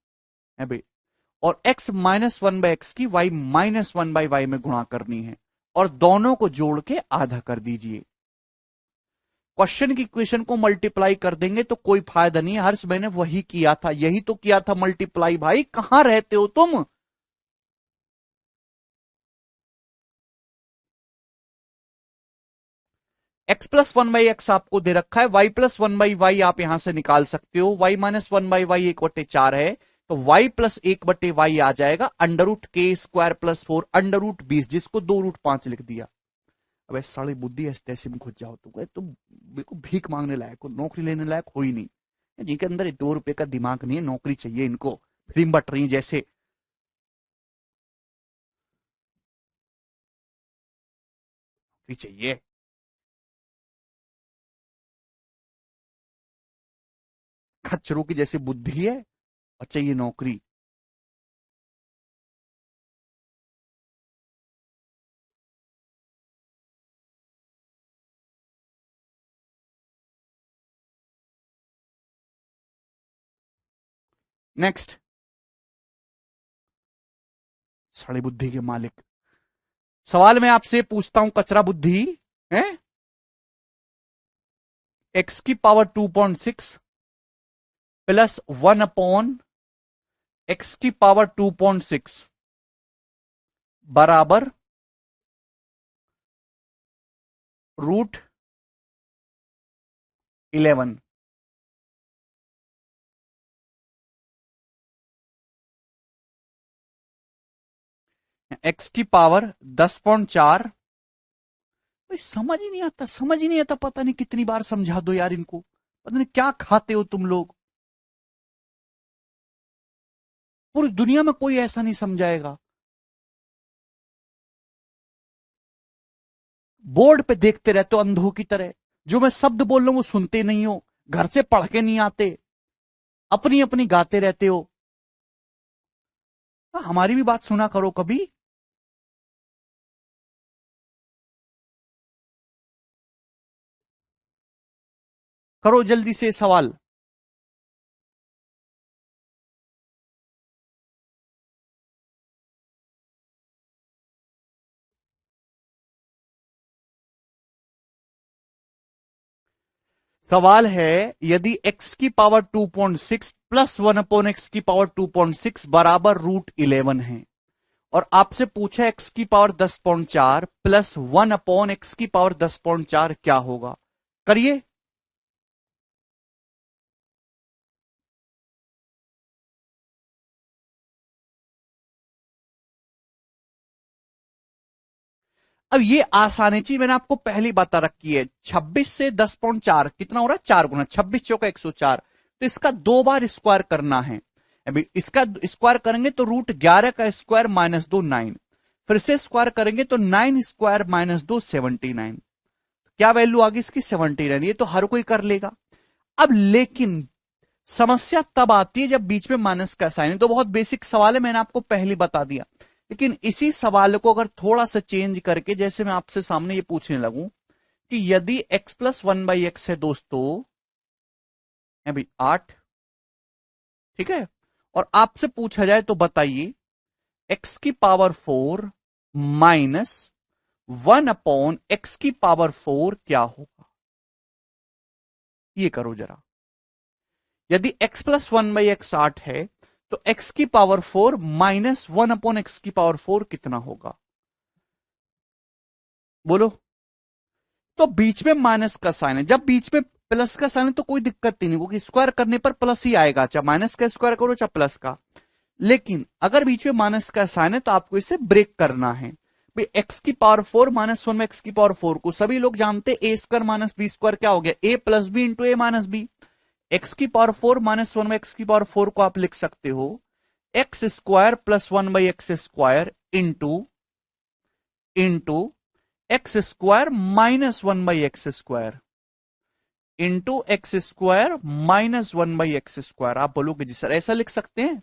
अभी, और x माइनस 1/x की y माइनस 1/y में गुणा करनी है, और दोनों को जोड़ के आधा कर दीजिए। क्वेश्चन की इक्वेशन को मल्टीप्लाई कर देंगे तो कोई फायदा नहीं है। हर्ष मैंने वही किया था, यही तो किया था मल्टीप्लाई। भाई कहां रहते हो तुम? x प्लस 1/x आपको दे रखा है, y प्लस 1/y आप यहां से निकाल सकते हो। y माइनस 1/y 1/4 है, तो y प्लस 1/y आ जाएगा √k² प्लस 4 √20, जिसको 2√5 लिख दिया। अब सारी बुद्धि ऐसे तैसे में घुस जाओ तुम बिल्कुल भीख मांगने लायक हो, नौकरी लेने लायक हो ही नहीं। जिनके अंदर 2 रुपए का दिमाग नहीं है, नौकरी चाहिए इनको, फ्री बट रही जैसे। नौकरी चाहिए, खच्चरों की जैसे बुद्धि है और चाहिए नौकरी। नेक्स्ट, साड़ी बुद्धि के मालिक, सवाल मैं आपसे पूछता हूं कचरा बुद्धि है, x की पावर 2.6 प्लस 1/x की पावर 2.6 बराबर √11। x की पावर 10.4। समझ ही नहीं आता, समझ ही नहीं आता, पता नहीं कितनी बार समझा दो यार इनको, पता नहीं क्या खाते हो तुम लोग। पूरी दुनिया में कोई ऐसा नहीं समझाएगा। बोर्ड पे देखते रहते हो अंधों की तरह, जो मैं शब्द बोल रहा हूं वो सुनते नहीं हो, घर से पढ़ के नहीं आते, अपनी अपनी गाते रहते हो। हमारी भी बात सुना करो कभी। करो जल्दी से सवाल। सवाल है, यदि x की पावर 2.6 प्लस 1/x की पावर 2.6 बराबर √11 है, और आपसे पूछा x की पावर 10.4 प्लस 1/x की पावर 10.4 क्या होगा? करिए। अब ये आसानी चीज मैंने आपको पहली बता रखी है। 26 से 10.4 कितना हो रहा है? 4 गुना 26 चौका 104। तो इसका 2 बार स्क्वायर करना है। अभी इसका स्क्वायर करेंगे तो √11 का स्क्वायर -2 9। फिर से स्क्वायर करेंगे तो 9 स्क्वायर -2 79। क्या वैल्यू आ गई इसकी? 79। ये तो हर कोई कर लेगा। अब लेकिन समस्या तब आती है जब बीच में माइनस का साइन है। तो बहुत बेसिक सवाल है, मैंने आपको पहले बता दिया। लेकिन इसी सवाल को अगर थोड़ा सा चेंज करके, जैसे मैं आपसे सामने ये पूछने लगूं कि यदि x+1/x है दोस्तों, है भाई 8, ठीक है, और आपसे पूछा जाए तो बताइए x की पावर 4 माइनस 1/x की पावर 4 क्या होगा? ये करो जरा। यदि x+1/x 8 है तो x की पावर 4 माइनस 1/x की पावर 4 कितना होगा? बोलो। तो बीच में माइनस का साइन है, जब बीच में प्लस का साइन है तो कोई दिक्कत ही नहीं, क्योंकि स्क्वायर करने पर प्लस ही आएगा, चाहे माइनस का स्क्वायर करो चाहे प्लस का। लेकिन अगर बीच में माइनस का साइन है तो आपको इसे ब्रेक करना है। भाई एक्स की पावर 4 -1 में एक्स की पावर 4 को सभी लोग जानते हैं, a² - b² क्या हो गया? a + b × a - b। X की पावर 4 -1 में एक्स की पावर 4 को आप लिख सकते हो x² + 1/x² into x² - 1/x² x² - 1/x²। आप बोलोगे जी सर ऐसा लिख सकते हैं?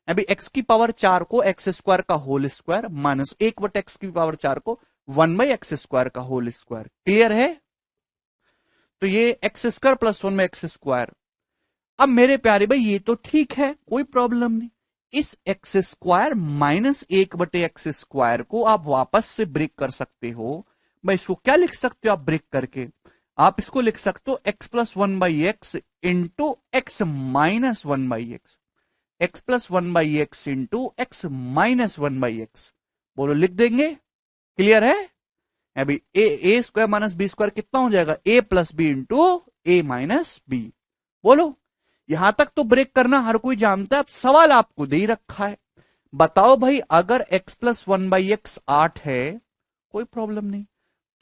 अभी x की पावर 4 को x² का होल स्क्वायर माइनस 1/x की पावर 4 को 1/x² का होल स्क्वायर। क्लियर है? तो ये x² + 1/x²। अब मेरे प्यारे भाई ये तो ठीक है, कोई प्रॉब्लम नहीं। इस x² माइनस 1/x² को आप वापस से ब्रेक कर सकते हो। भाई इसको क्या लिख सकते हो आप ब्रेक करके? आप इसको लिख सकते हो x+1/x into x minus 1/x, x+1/x into x minus 1/x। बोलो, लिख देंगे? क्लियर है? अभी a² - b² कितना हो जाएगा? a + b into a minus b। बोलो। यहां तक तो ब्रेक करना हर कोई जानता है। अब सवाल आपको दे ही रखा है, बताओ भाई अगर x+1/x 8 है, कोई प्रॉब्लम नहीं,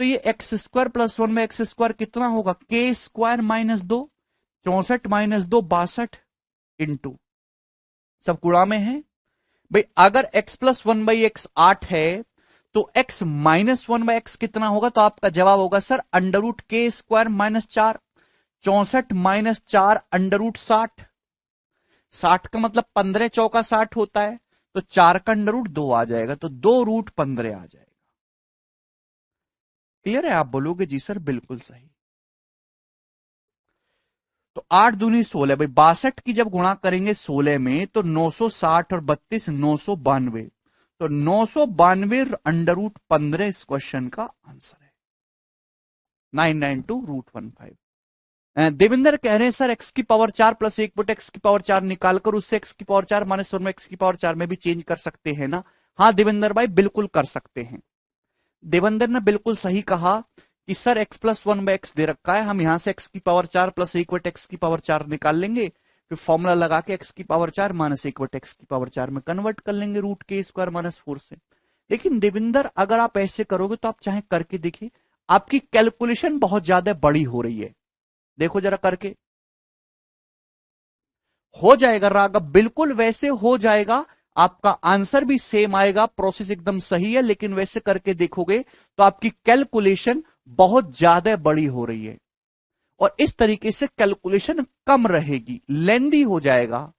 तो ये x² + 1/x² कितना होगा? k² - 2 64 - 2 62 इंटू, सब गुणा में है। भाई अगर x+1/x 8 है तो x माइनस 1/x कितना होगा? तो आपका जवाब होगा सर √k² - 4 64 - 4 √60। 60 का मतलब 15 चौका 60 होता है, तो 4 का √2 आ जाएगा, तो 2√15 आ जाएगा। क्लियर है? आप बोलोगे जी सर बिल्कुल सही। तो 8 दूनी 16, भाई 62 की जब गुणा करेंगे 16 में तो 960 और 32 992, तो 992 √15 इस क्वेश्चन का आंसर है। 992 √15। देवेंद्र कह रहे हैं सर x की पावर 4 + 1/x की पावर 4 निकालकर उससे x की पावर 4 - 1 x की पावर 4 में भी चेंज कर सकते हैं ना? हाँ देवेंद्र भाई बिल्कुल कर सकते हैं। देवेंद्र ने बिल्कुल सही कहा कि सर x+1/x दे रखा है, हम यहां से x की पावर 4 + 1/x की पावर 4 निकाल लेंगे, फिर फॉर्मूला लगा के x की पावर 4 - 1/x की पावर 4 में कन्वर्ट कर लेंगे √k² - 4 से। लेकिन देवेंद्र अगर आप ऐसे करोगे तो आप चाहे करके देखिए, आपकी कैलकुलेशन बहुत ज्यादा बड़ी हो रही है। देखो जरा करके, हो जाएगा राघव, बिल्कुल वैसे हो जाएगा। आपका आंसर भी सेम आएगा, प्रोसेस एकदम सही है, लेकिन वैसे करके देखोगे तो आपकी कैलकुलेशन बहुत ज्यादा बड़ी हो रही है, और इस तरीके से कैलकुलेशन कम रहेगी, लेंदी हो जाएगा।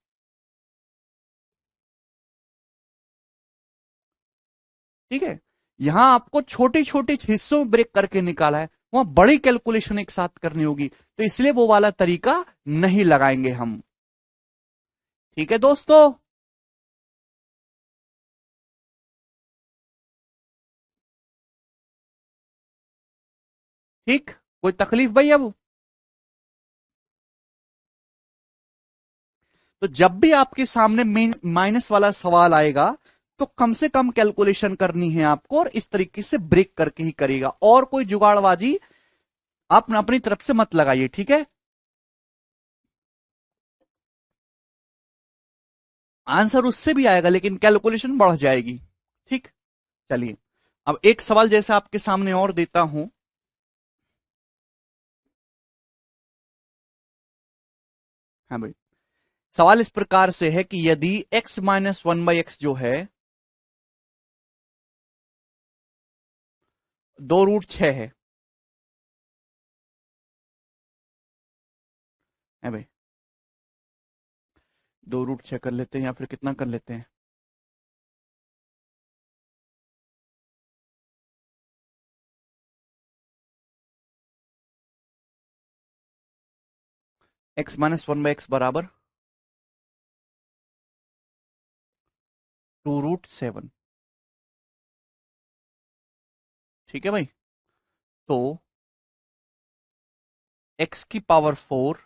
ठीक है, यहां आपको छोटे छोटे हिस्सों में ब्रेक करके निकाला है, वहां बड़ी कैलकुलेशन एक साथ करनी होगी, तो इसलिए वो वाला तरीका नहीं लगाएंगे हम। ठीक है दोस्तों, ठीक, कोई तकलीफ भाई अब? तो जब भी आपके सामने माइनस वाला सवाल आएगा, तो कम से कम कैलकुलेशन करनी है आपको, और इस तरीके से ब्रेक करके ही करेगा, और कोई जुगाड़बाजी आप अपनी तरफ से मत लगाइए, ठीक है? आंसर उससे भी आएगा लेकिन कैलकुलेशन बढ़ जाएगी। ठीक, चलिए, अब एक सवाल जैसे आपके सामने और देता हूं। हाँ भाई, सवाल इस प्रकार से है कि यदि x-1/x जो है 2√6 है। है भाई, 2√6 कर लेते हैं, या फिर कितना कर लेते हैं? x-1/x बराबर 2√7। ठीक है भाई, तो x की पावर 4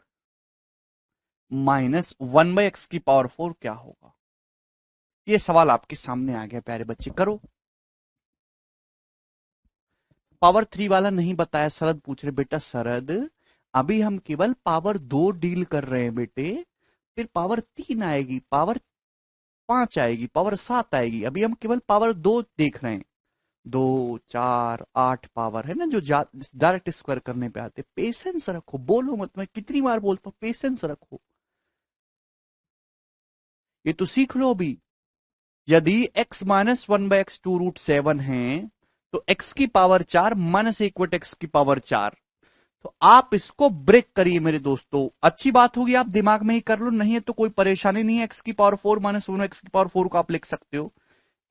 -1/x की पावर 4 क्या होगा? ये सवाल आपके सामने आ गया प्यारे बच्चे, करो। पावर 3 वाला नहीं बताया, शरद पूछ रहे बेटा, शरद अभी हम केवल पावर 2 डील कर रहे हैं बेटे, फिर पावर 3 आएगी, पावर 5 आएगी, पावर 7 आएगी, अभी हम केवल पावर 2 देख रहे हैं। 2, 4, 8 पावर है ना, जो डायरेक्ट स्क्वायर करने पे आते। पेशेंस रखो, बोलो मत, मैं कितनी बार बोलता हूं, पेशेंस रखो, ये तो सीख लो अभी। यदि x-1/x 2√7 है, तो x की पावर 4 माइनस इक्वट x की पावर 4। तो आप इसको ब्रेक करिए मेरे दोस्तों, अच्छी बात होगी, आप दिमाग में ही कर लो, नहीं है तो कोई परेशानी नहीं है। x की पावर 4 -1 x की पावर 4 को आप लिख सकते हो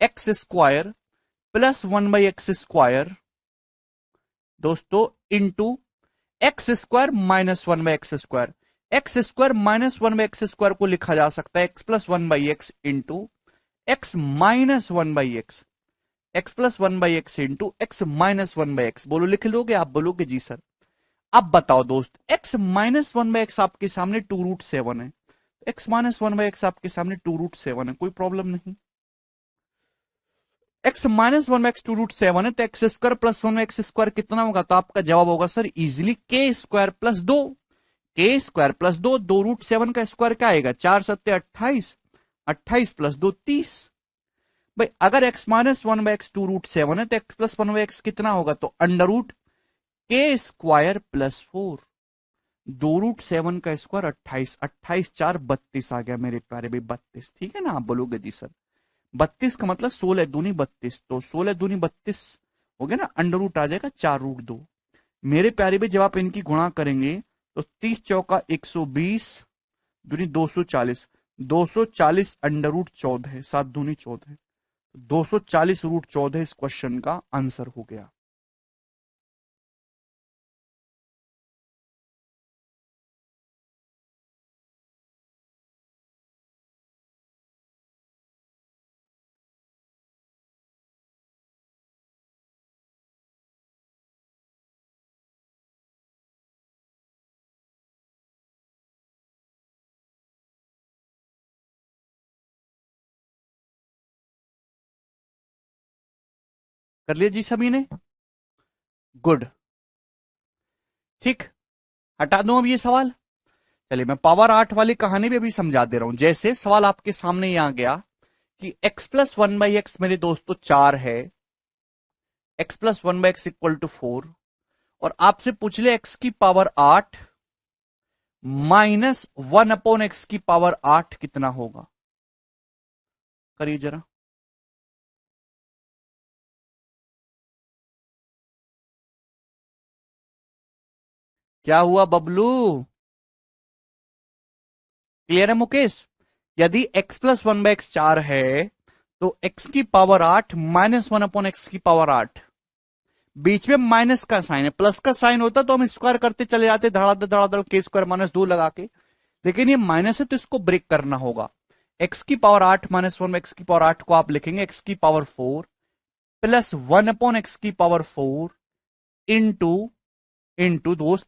एक्स स्क्वायर प्लस 1/x² दोस्तों, into x² - 1/x²। x² - 1/x² को लिखा जा सकता है x+1/x into x-1/x, x+1/x into x-1/x। बोलो, लिख लोगे आप? बोलोगे जी सर। अब बताओ दोस्त, x-1/x आपके सामने 2√7 है, x-1/x आपके सामने 2√7 है, कोई प्रॉब्लम नहीं। x-1/x 2√7 है, तो x² + 1x² कितना होगा? तो आपका जवाब होगा सर इजिली k² + 2। k² + 2, 2√7 का स्क्वायर क्या आएगा? 4×7 = 28, 28 + 2 30। भाई अगर x-1/x 2√7 है, तो x+1/x कितना होगा? तो √k² + 4। 2√7 का स्क्वायर 28, 28×4 = 32 आ गया मेरे प्यारे भाई, 32। ठीक है ना? आप बोलोगे जी सर, 32 का मतलब 16 दूनी 32, तो 16 दूनी 32 हो गया ना, अंडर रूट आ जाएगा 4√2। मेरे प्यारे भाई जब आप इनकी गुणा करेंगे, तो 30×4 = 120, दूनी 240, 240 √14, 7 दूनी 14, 240 √14 इस क्वेश्चन का आंसर हो गया। कर लिया जी सभी ने? गुड, ठीक, हटा दूं अब ये सवाल। चलिए, मैं पावर 8 वाली कहानी भी अभी समझा दे रहा हूं। जैसे सवाल आपके सामने यहां गया कि x+1/x मेरे दोस्तों 4 है, x+1/x = 4, और आपसे पूछ ले x की पावर 8 -1/x की पावर 8 कितना होगा? करिए जरा। क्या हुआ बबलू? क्लियर है मुकेश? यदि x+1/x 4 है, तो x की पावर 8 -1/x की पावर 8, बीच में माइनस का साइन है, प्लस का साइन होता तो हम स्क्वायर करते चले जाते, धड़ाधड़ धड़ाधड़ के स्क्वायर -2 लगा के, लेकिन ये माइनस है तो इसको ब्रेक करना होगा। x की पावर 8 -1/x की पावर 8 को आप लिखेंगे x की पावर 4 प्लस 1/x की पावर 4 इंटू दोस्त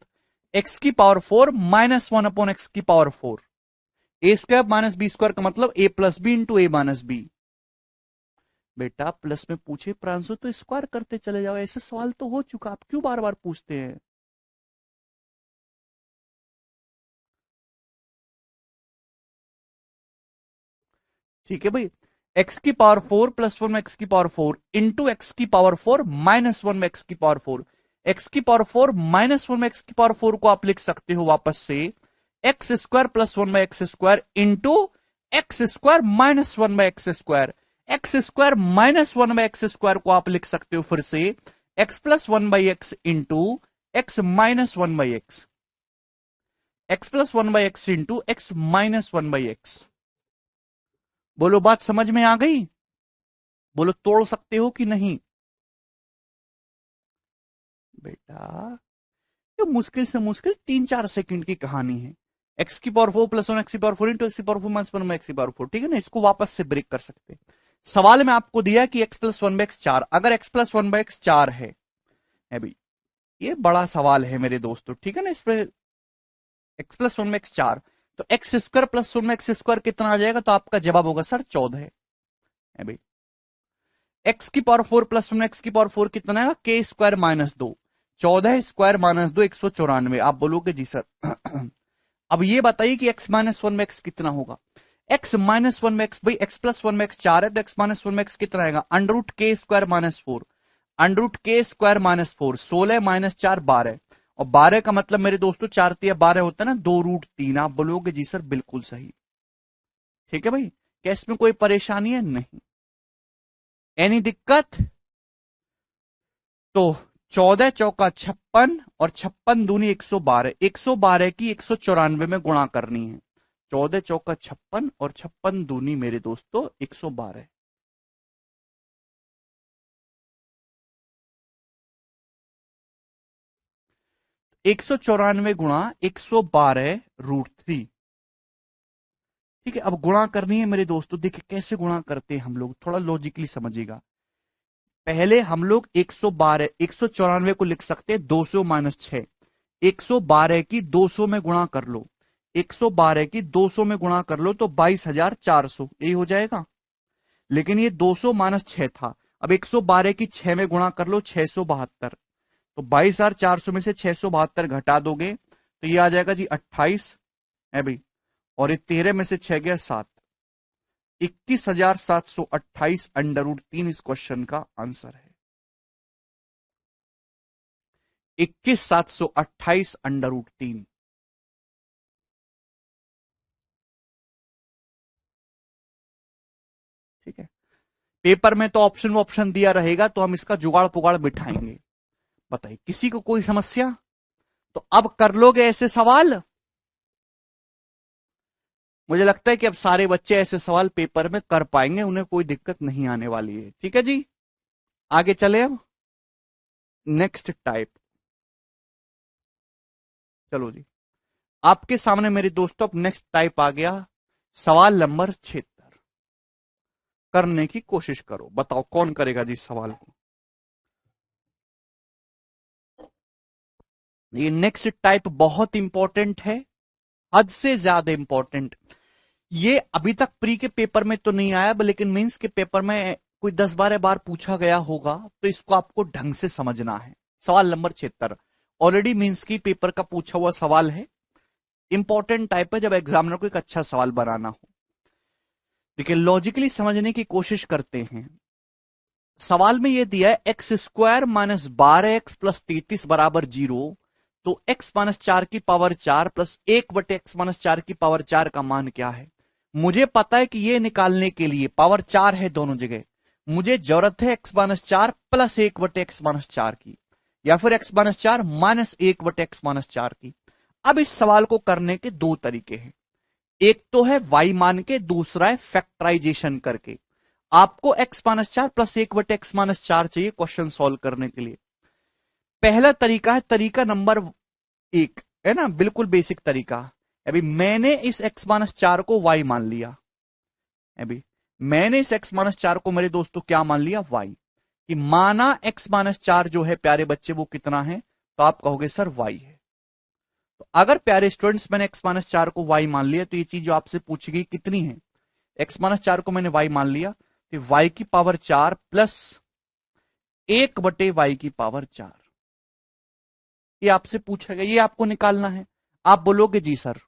x की पावर 4 -1/x की power 4, a square minus b square का मतलब a plus b into a minus b. बेटा प्लस में पूछे प्रांशु तो स्क्वायर करते चले जाओ, ऐसे सवाल तो हो चुका, आप क्यों बार बार पूछते हैं? ठीक है भाई, x की पावर 4 प्लस 1 में x की पावर 4 इंटू एक्स की पावर 4 -1 में x की पावर 4, x की पावर 4 -1 में x की पावर 4 को आप लिख सकते हो वापस से x square plus 1 by x square into x square -1 by x square, x square -1 by x square को आप लिख सकते हो फिर से x plus 1 by x into x -1 by x, x plus 1 by x into x -1 by x. बोलो बात समझ में आ गई? बोलो तोड़ सकते हो कि नहीं? बेटा ये मुश्किल से मुश्किल 3-4 सेकंड की कहानी है। एक्स की पावर 4 प्लस 1 एक्स की पावर 4 इंटू एक्स की पावर 4 माइनस 1 में एक्स की पावर 4, ठीक है ना, इसको वापस से ब्रेक कर सकते हैं। सवाल में आपको दिया कि एक्स प्लस 1 बाई एक्स 4, अगर एक्स प्लस 1 बाई एक्स 4 है भाई, ये बड़ा सवाल है मेरे दोस्तों, ठीक है ना, इसमें एक्स प्लस 1 बाई एक्स 4, तो x square plus 1 x square कितना आ जाएगा? तो आपका जवाब होगा सर 14 है भाई। एक्स की पावर 4 प्लस 1 एक्स की पावर 4 कितना है? के स्क्वायर -2, 14 स्क्वायर -2 194। आप बोलोगे जी सर अब ये बताइए कि x -1 में x कितना होगा? x -1 में x, भाई x प्लस 1 में x 4 है तो x -1 में x कितना आएगा? Under root k square -4, under root k square -4, 16 -4 12, और 12 का मतलब मेरे दोस्तों 4 तिया 12 होता है ना, 2√3। आप बोलोगे जी सर बिल्कुल सही। ठीक है भाई, क्या इसमें कोई परेशानी है? नहीं। एनी दिक्कत? तो 14 चौका 56 और 56 दूनी 112, 112 की 194 में गुणा करनी है। 14 चौका 56 और 56 दूनी मेरे दोस्तों 112, 194 गुणा 112√3। ठीक है, अब गुणा करनी है मेरे दोस्तों। देखिए कैसे गुणा करते हैं हम लोग, थोड़ा लॉजिकली समझिएगा। पहले हम लोग 112 194 को लिख सकते हैं 200 - 6, 112 की 200 में गुणा कर लो, 112 की 200 में गुणा कर लो तो 22,400, यही हो जाएगा। लेकिन ये 200 - 6 था, अब 112 की 6 में गुणा कर लो 672, तो 22,400 में से 672 घटा दोगे तो ये आ जाएगा जी 28 है भाई, और ये 13 में से 6 गया 7, 21,728 √3 इस क्वेश्चन का आंसर है। 21,728 √3। ठीक है, पेपर में तो ऑप्शन दिया रहेगा तो हम इसका जुगाड़ पुगाड़ बिठाएंगे। बताइए किसी को कोई समस्या? तो अब कर लोगे ऐसे सवाल? मुझे लगता है कि अब सारे बच्चे ऐसे सवाल पेपर में कर पाएंगे, उन्हें कोई दिक्कत नहीं आने वाली है। ठीक है जी, आगे चले अब नेक्स्ट टाइप। चलो जी, आपके सामने मेरे दोस्तों अब नेक्स्ट टाइप आ गया। सवाल नंबर 76 करने की कोशिश करो, बताओ कौन करेगा जी सवाल को। ये नेक्स्ट टाइप बहुत इंपॉर्टेंट है, हद से ज्यादा इंपॉर्टेंट। ये अभी तक प्री के पेपर में तो नहीं आया, लेकिन मेंस के पेपर में कोई 10-12 बार पूछा गया होगा, तो इसको आपको ढंग से समझना है। सवाल नंबर 76 ऑलरेडी मेंस की पेपर का पूछा हुआ सवाल है, इंपॉर्टेंट टाइप है जब एग्जामिनर को एक अच्छा सवाल बनाना हो। देखिए लॉजिकली समझने की कोशिश करते हैं। सवाल में यह दिया है एक्स स्क्वायर -12x प्लस 33 बराबर 0, तो x -4 की पावर 4 प्लस 1/x -4 की पावर 4 का मान क्या है? मुझे पता है कि यह निकालने के लिए पावर 4 है दोनों जगह, मुझे जरूरत है x -4 प्लस 1/x -4 की, या फिर x -4 माइनस 1/x -4 की। अब इस सवाल को करने के दो तरीके हैं, एक तो है y मान के, दूसरा है फैक्टराइजेशन करके। आपको x माइनस 4 प्लस 1/x-4 चाहिए क्वेश्चन सॉल्व करने के लिए। पहला तरीका है तरीका नंबर 1, है ना, बिल्कुल बेसिक तरीका। अभी मैंने इस x-4 को y मान लिया। अभी मैंने इस x-4 को मेरे दोस्तों क्या मान लिया, y। कि माना x-4 जो है प्यारे बच्चे वो कितना है, तो आप कहोगे सर y है। तो अगर प्यारे स्टूडेंट्स मैंने x-4 को y मान लिया तो ये चीज जो आपसे पूछी गई कितनी है, x-4 को मैंने y मान लिया तो y की पावर 4 प्लस 1/y की पावर 4, ये आपसे पूछा गया, ये आपको निकालना है। आप बोलोगे जी सर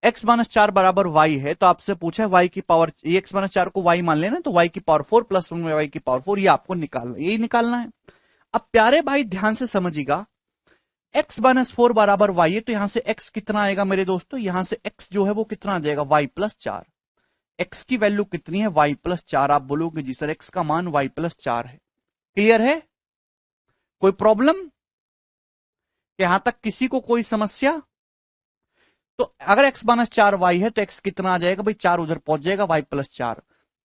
x-4 बराबर y है, तो आपसे पूछा है y की पावर, ये x-4 को y मान लेना, तो y की पावर 4 प्लस 1y की पावर 4, ये आपको निकालना, यही निकालना है। अब प्यारे भाई ध्यान से समझिएगा, x-4 बराबर y है, तो यहां से x कितना आएगा मेरे दोस्तों, यहां से x जो है वो कितना आ जाएगा, y प्लस 4। x की वैल्यू कितनी है, y प्लस 4। आप बोलोगे जी सर x का मान y प्लस 4 है। क्लियर है, कोई प्रॉब्लम, यहां तक किसी को कोई समस्या? तो अगर x-4 y है तो x कितना आ जाएगा भाई, 4 उधर पहुंच जाएगा, y प्लस 4।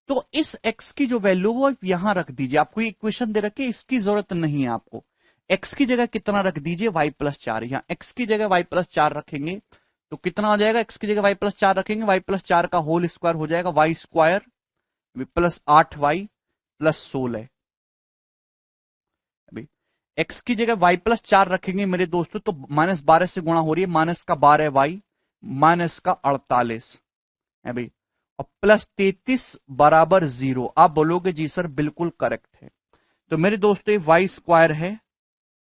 तो इस x की जो वैल्यू वो यहां रख दीजिए, आपको ये इक्वेशन दे रखी है, इसकी जरूरत नहीं है आपको। x की जगह कितना रख दीजिए, y प्लस 4। यहां x की जगह y प्लस 4 रखेंगे तो कितना आ जाएगा, x की जगह y प्लस 4 रखेंगे, y प्लस 4 का होल स्क्वायर हो जाएगा y square plus 8y plus 16। अभी x की जगह y प्लस 4 रखेंगे मेरे दोस्तों तो -12 से गुणा हो रही है, माइनस का 12y माइनस का 48 है भाई, और प्लस 33 बराबर 0। आप बोलोगे जी सर बिल्कुल करेक्ट है। तो मेरे दोस्तों ये y स्क्वायर है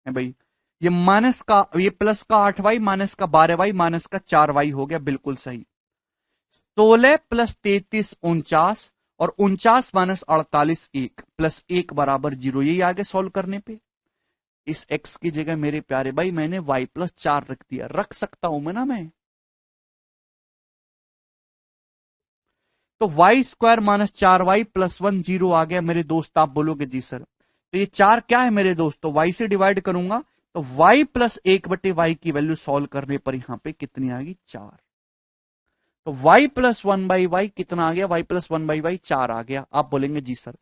भाई, ये माइनस का, ये प्लस का 8y माइनस का 12y माइनस का 4y हो गया, बिल्कुल सही। 16 प्लस 33 49, और 49 माइनस 48 1 प्लस 1 बराबर 0, यही आगे सॉल्व करने पे इस x की जगह मेरे प्यारे भाई मैंने y प्लस 4 रख दिया, रख सकता हूं मैं ना मैं। तो y square minus 4y plus 1 0 आ गया मेरे दोस्त। आप बोलोगे जी सर, तो ये 4 क्या है मेरे दोस्तों, y से डिवाइड करूंगा तो y प्लस 1/y की वैल्यू सॉल्व करने पर यहां पे कितनी आ गई, 4। तो y प्लस 1/y कितना आ गया, y प्लस 1/y 4 आ गया। आप बोलेंगे जी सर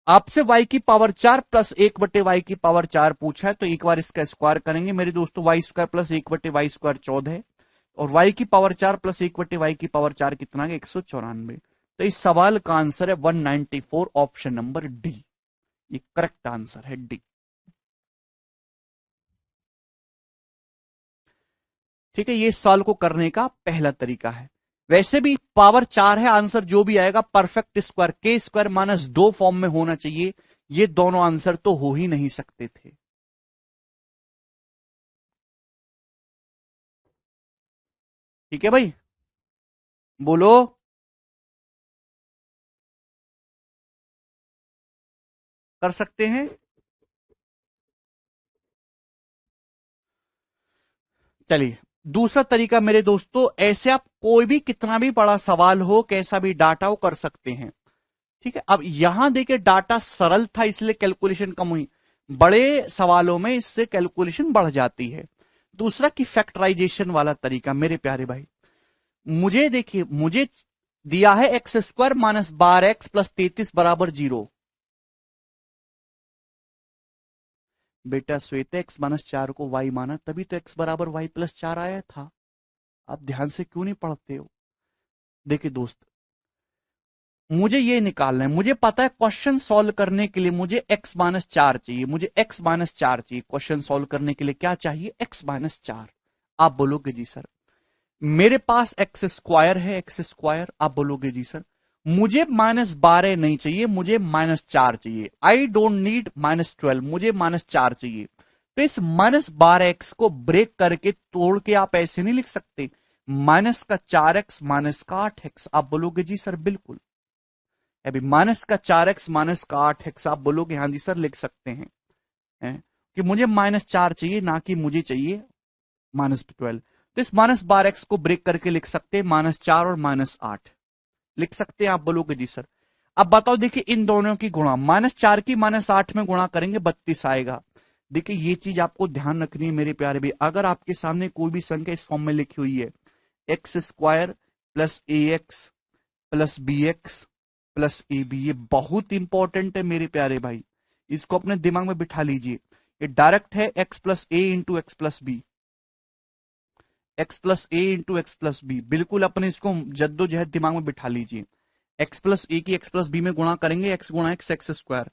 आपसे y की पावर 4 प्लस 1/y की पावर 4 पूछा है, तो एक बार इसका स्क्वायर करेंगे मेरे दोस्तों, y square plus 1/y square 14 है, और y की पावर 4 प्लस 1/y की पावर 4 कितना है, 194। तो इस सवाल का आंसर है 194, ऑप्शन नंबर डी, ये करेक्ट आंसर है डी। ठीक है, ये सवाल को करने का पहला तरीका है। वैसे भी पावर 4 है, आंसर जो भी आएगा परफेक्ट स्क्वायर के स्क्वायर माइनस 2 फॉर्म में होना चाहिए, ये दोनों आंसर तो हो ही नहीं सकते थे। ठीक है भाई, बोलो। कर सकते हैं, चलिए दूसरा तरीका मेरे दोस्तों, ऐसे आप कोई भी कितना भी बड़ा सवाल हो, कैसा भी डाटा हो, कर सकते हैं। ठीक है, अब यहां देखिए डाटा सरल था इसलिए कैलकुलेशन कम हुई, बड़े सवालों में इससे कैलकुलेशन बढ़ जाती है। दूसरा की फैक्टराइजेशन वाला तरीका मेरे प्यारे भाई, मुझे देखिए, मुझे दिया है x square minus 12x plus 33 बराबर 0। बेटा श्वेता एक्स माइनस 4 को y माना, तभी तो x बराबर y प्लस 4 आया था। आप ध्यान से क्यों नहीं पढ़ते हो? देखिए दोस्त, मुझे ये निकालना है, मुझे पता है क्वेश्चन सॉल्व करने के लिए मुझे x माइनस 4 चाहिए, मुझे x माइनस 4 चाहिए क्वेश्चन सॉल्व करने के लिए, क्या चाहिए, x माइनस 4। आप बोलोगे जी सर मेरे पास एक्स स्क्वायर है, एक्स स्क्वायर। आप बोलोगे जी सर मुझे -12 नहीं चाहिए, मुझे -4 चाहिए, आई डोंट नीड -12, मुझे -4 चाहिए। तो इस -12x को ब्रेक करके तोड़ के आप ऐसे नहीं लिख सकते, माइनस का 4x माइनस का 8x। आप बोलोगे जी सर बिल्कुल। अभी माइनस का 4x माइनस का 8x, आप बोलोगे हाँ जी सर लिख सकते हैं कि मुझे -4 चाहिए, ना कि मुझे चाहिए -12। तो इस -12x को ब्रेक करके लिख सकते हैं -4 और -8 लिख सकते हैं। आप बोलोगे जी सर। अब बताओ, देखिए इन दोनों की गुणा, -4 की -8 में गुणा करेंगे 32 आएगा। देखिए ये चीज आपको ध्यान रखनी है मेरे प्यारे भी, अगर आपके सामने कोई भी संख्या इस फॉर्म में लिखी हुई है, x square plus a x plus b x plus a b. ये बहुत इंपॉर्टेंट है मेरे प्यारे भाई, इसको अपने दिमाग में बिठा लीजिए। ये डायरेक्ट है x plus a into x plus b, x plus a into x plus b. बिल्कुल अपने इसको जद्दोजहद दिमाग में बिठा लीजिए। एक्स प्लस ए की एक्स प्लस बी में गुणा करेंगे, एक्स गुणा x x square,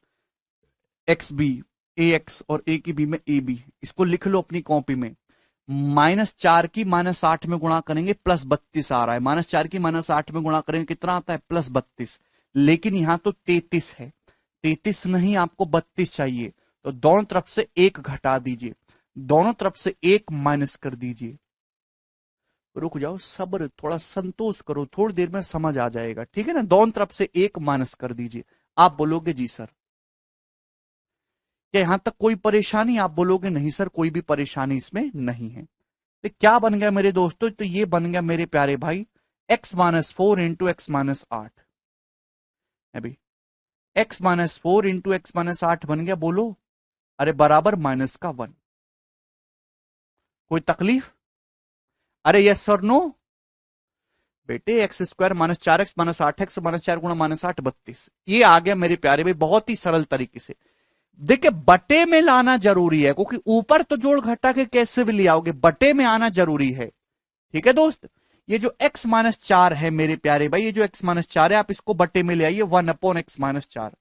x b a x और ए की बी में ए बी। इसको लिख लो अपनी कॉपी में। -4 की -8 में गुणा करेंगे +32 आ रहा है। -4 की -8 में गुणा करेंगे कितना आता है? +32। लेकिन यहां तो 33 है, 33 नहीं आपको 32 चाहिए, तो दोनों तरफ से 1 घटा दीजिए, दोनों तरफ से 1 माइनस कर दीजिए। रुक जाओ, सब्र, थोड़ा संतोष करो, थोड़ी देर में समझ आ जाएगा, ठीक है ना। दोनों तरफ से 1 माइनस कर दीजिए। आप बोलोगे जी सर, क्या यहां तक कोई परेशानी? आप बोलोगे नहीं सर, कोई भी परेशानी इसमें नहीं है। तो क्या बन गया मेरे दोस्तों? तो ये बन गया मेरे प्यारे भाई x-4 इंटू एक्स माइनस 8। अभी x-4 इंटू एक्स माइनस 8 बन गया, बोलो। अरे बराबर -1। कोई तकलीफ? अरे यस और नो बेटे। एक्स स्क्वायर -4x -8x -4 गुणा -8 32। ये आ गया मेरे प्यारे भाई बहुत ही सरल तरीके से। देखिए बटे में लाना जरूरी है, क्योंकि ऊपर तो जोड़ घटा के कैसे भी ले आओगे, बटे में आना जरूरी है, ठीक है दोस्त। ये जो x-4 है मेरे प्यारे भाई, ये जो x-4 है, आप इसको बटे में ले आइए, 1/x-4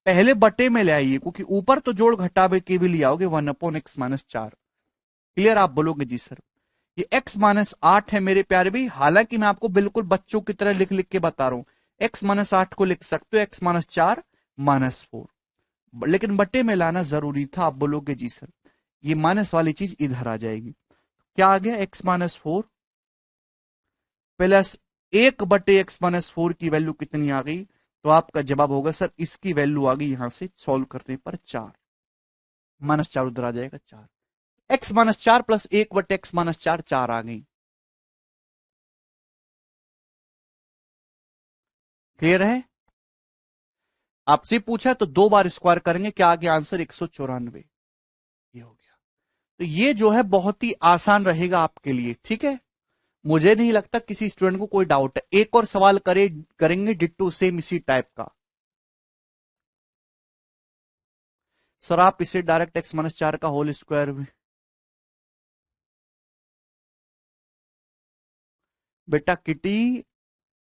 पहले बटे में ले आइए, क्योंकि ऊपर तो जोड़ घटावे के भी ले आओगे 1/x-4। क्लियर? आप बोलोगे जी सर। ये x-8 है मेरे प्यारे भाई। हालांकि मैं आपको बिल्कुल बच्चों की तरह लिख लिख के बता रहा हूं, x-8 को लिख सकते हो x-4 -4, लेकिन बटे में लाना जरूरी था। आप बोलोगे जी सर, ये माइनस वाली चीज इधर आ जाएगी। क्या आ गया? x-4 प्लस 1/x-4 की वैल्यू कितनी आ गई? तो आपका जवाब होगा सर, इसकी वैल्यू आ गई यहां से सॉल्व करने पर 4। -4 उधर आ जाएगा 4। x-4 प्लस 1/x-4 4 आ गई। क्लियर है? आपसे पूछा तो 2 बार स्क्वायर करेंगे, क्या आ गया आंसर? 194। ये हो गया। तो ये जो है बहुत ही आसान रहेगा आपके लिए, ठीक है। मुझे नहीं लगता किसी स्टूडेंट को कोई डाउट है। एक और सवाल करेंगे डिट्टो सेम इसी टाइप का। सर आप इसे डायरेक्ट x-4 का होल स्क्वायर में, बेटा किटी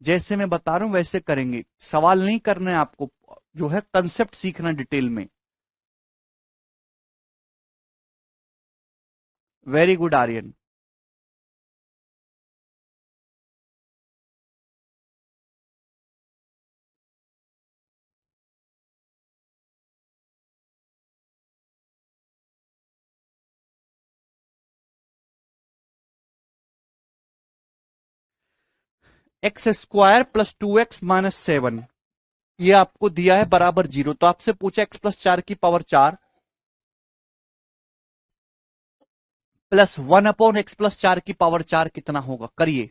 जैसे मैं बता रहा हूं वैसे करेंगे, सवाल नहीं करना है आपको, जो है कंसेप्ट सीखना डिटेल में। Very good Aryan. x² + 2x - 7 ये आपको दिया है बराबर 0। तो आपसे पूछा x+4 की पावर 4 प्लस 1/x+4 की पावर 4 कितना होगा? करिए।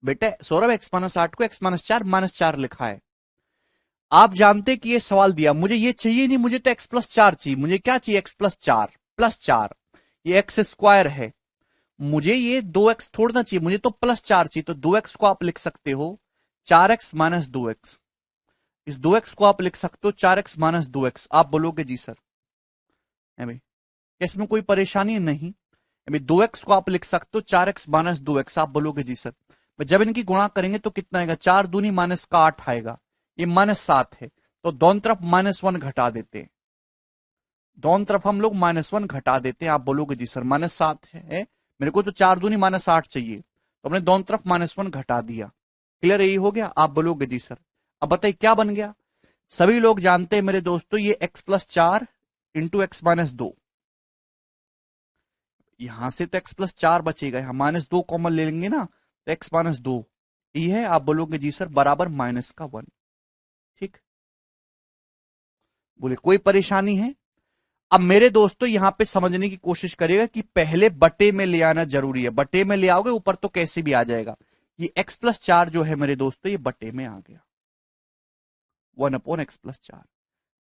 बेटे सौरभ x-8 को x-4 -4 लिखा है। आप जानते कि ये सवाल दिया, मुझे ये चाहिए नहीं, मुझे तो x+4 चाहिए। मुझे क्या चाहिए? x+4 +4। ये x² है, मुझे ये 2x थोड़ना चाहिए, मुझे तो +4 चाहिए। तो 2x को आप लिख सकते हो 4x - 2x। इस 2x को आप लिख सकते हो 4x - 2x। आप बोलोगे जी सर, इसमें कोई परेशानी नहीं। 2x को आप लिख सकते हो 4x - 2x। आप बोलोगे जी सर। जब इनकी गुणा करेंगे तो कितना आएगा? 4 दूनी -8 आएगा, ये -7 है। तो दोनों तरफ -1 घटा देते हैं, दोनों तरफ हम लोग -1 घटा देते हैं। आप बोलोगे जी सर -7 है, मेरे को तो 4 दूनी -8 चाहिए, तो हमने दोनों तरफ -1 घटा दिया। क्लियर? यही हो गया। आप बोलोगे जी सर। अब बताइए क्या बन गया? सभी लोग जानते हैं मेरे दोस्तों, ये x+4 इंटू x - 2। यहां से तो x+4 बचेगा, यहां -2 कॉमन ले लेंगे ना, तो x - 2 ये है। आप बोलोगे जी सर बराबर -1। ठीक, बोले कोई परेशानी है? अब मेरे दोस्तों यहां पे समझने की कोशिश करिएगा कि पहले बटे में ले आना जरूरी है। बटे में ले आओगे ऊपर तो कैसे भी आ जाएगा। ये x+4 जो है मेरे दोस्तों, ये बटे में आ गया 1/x+4।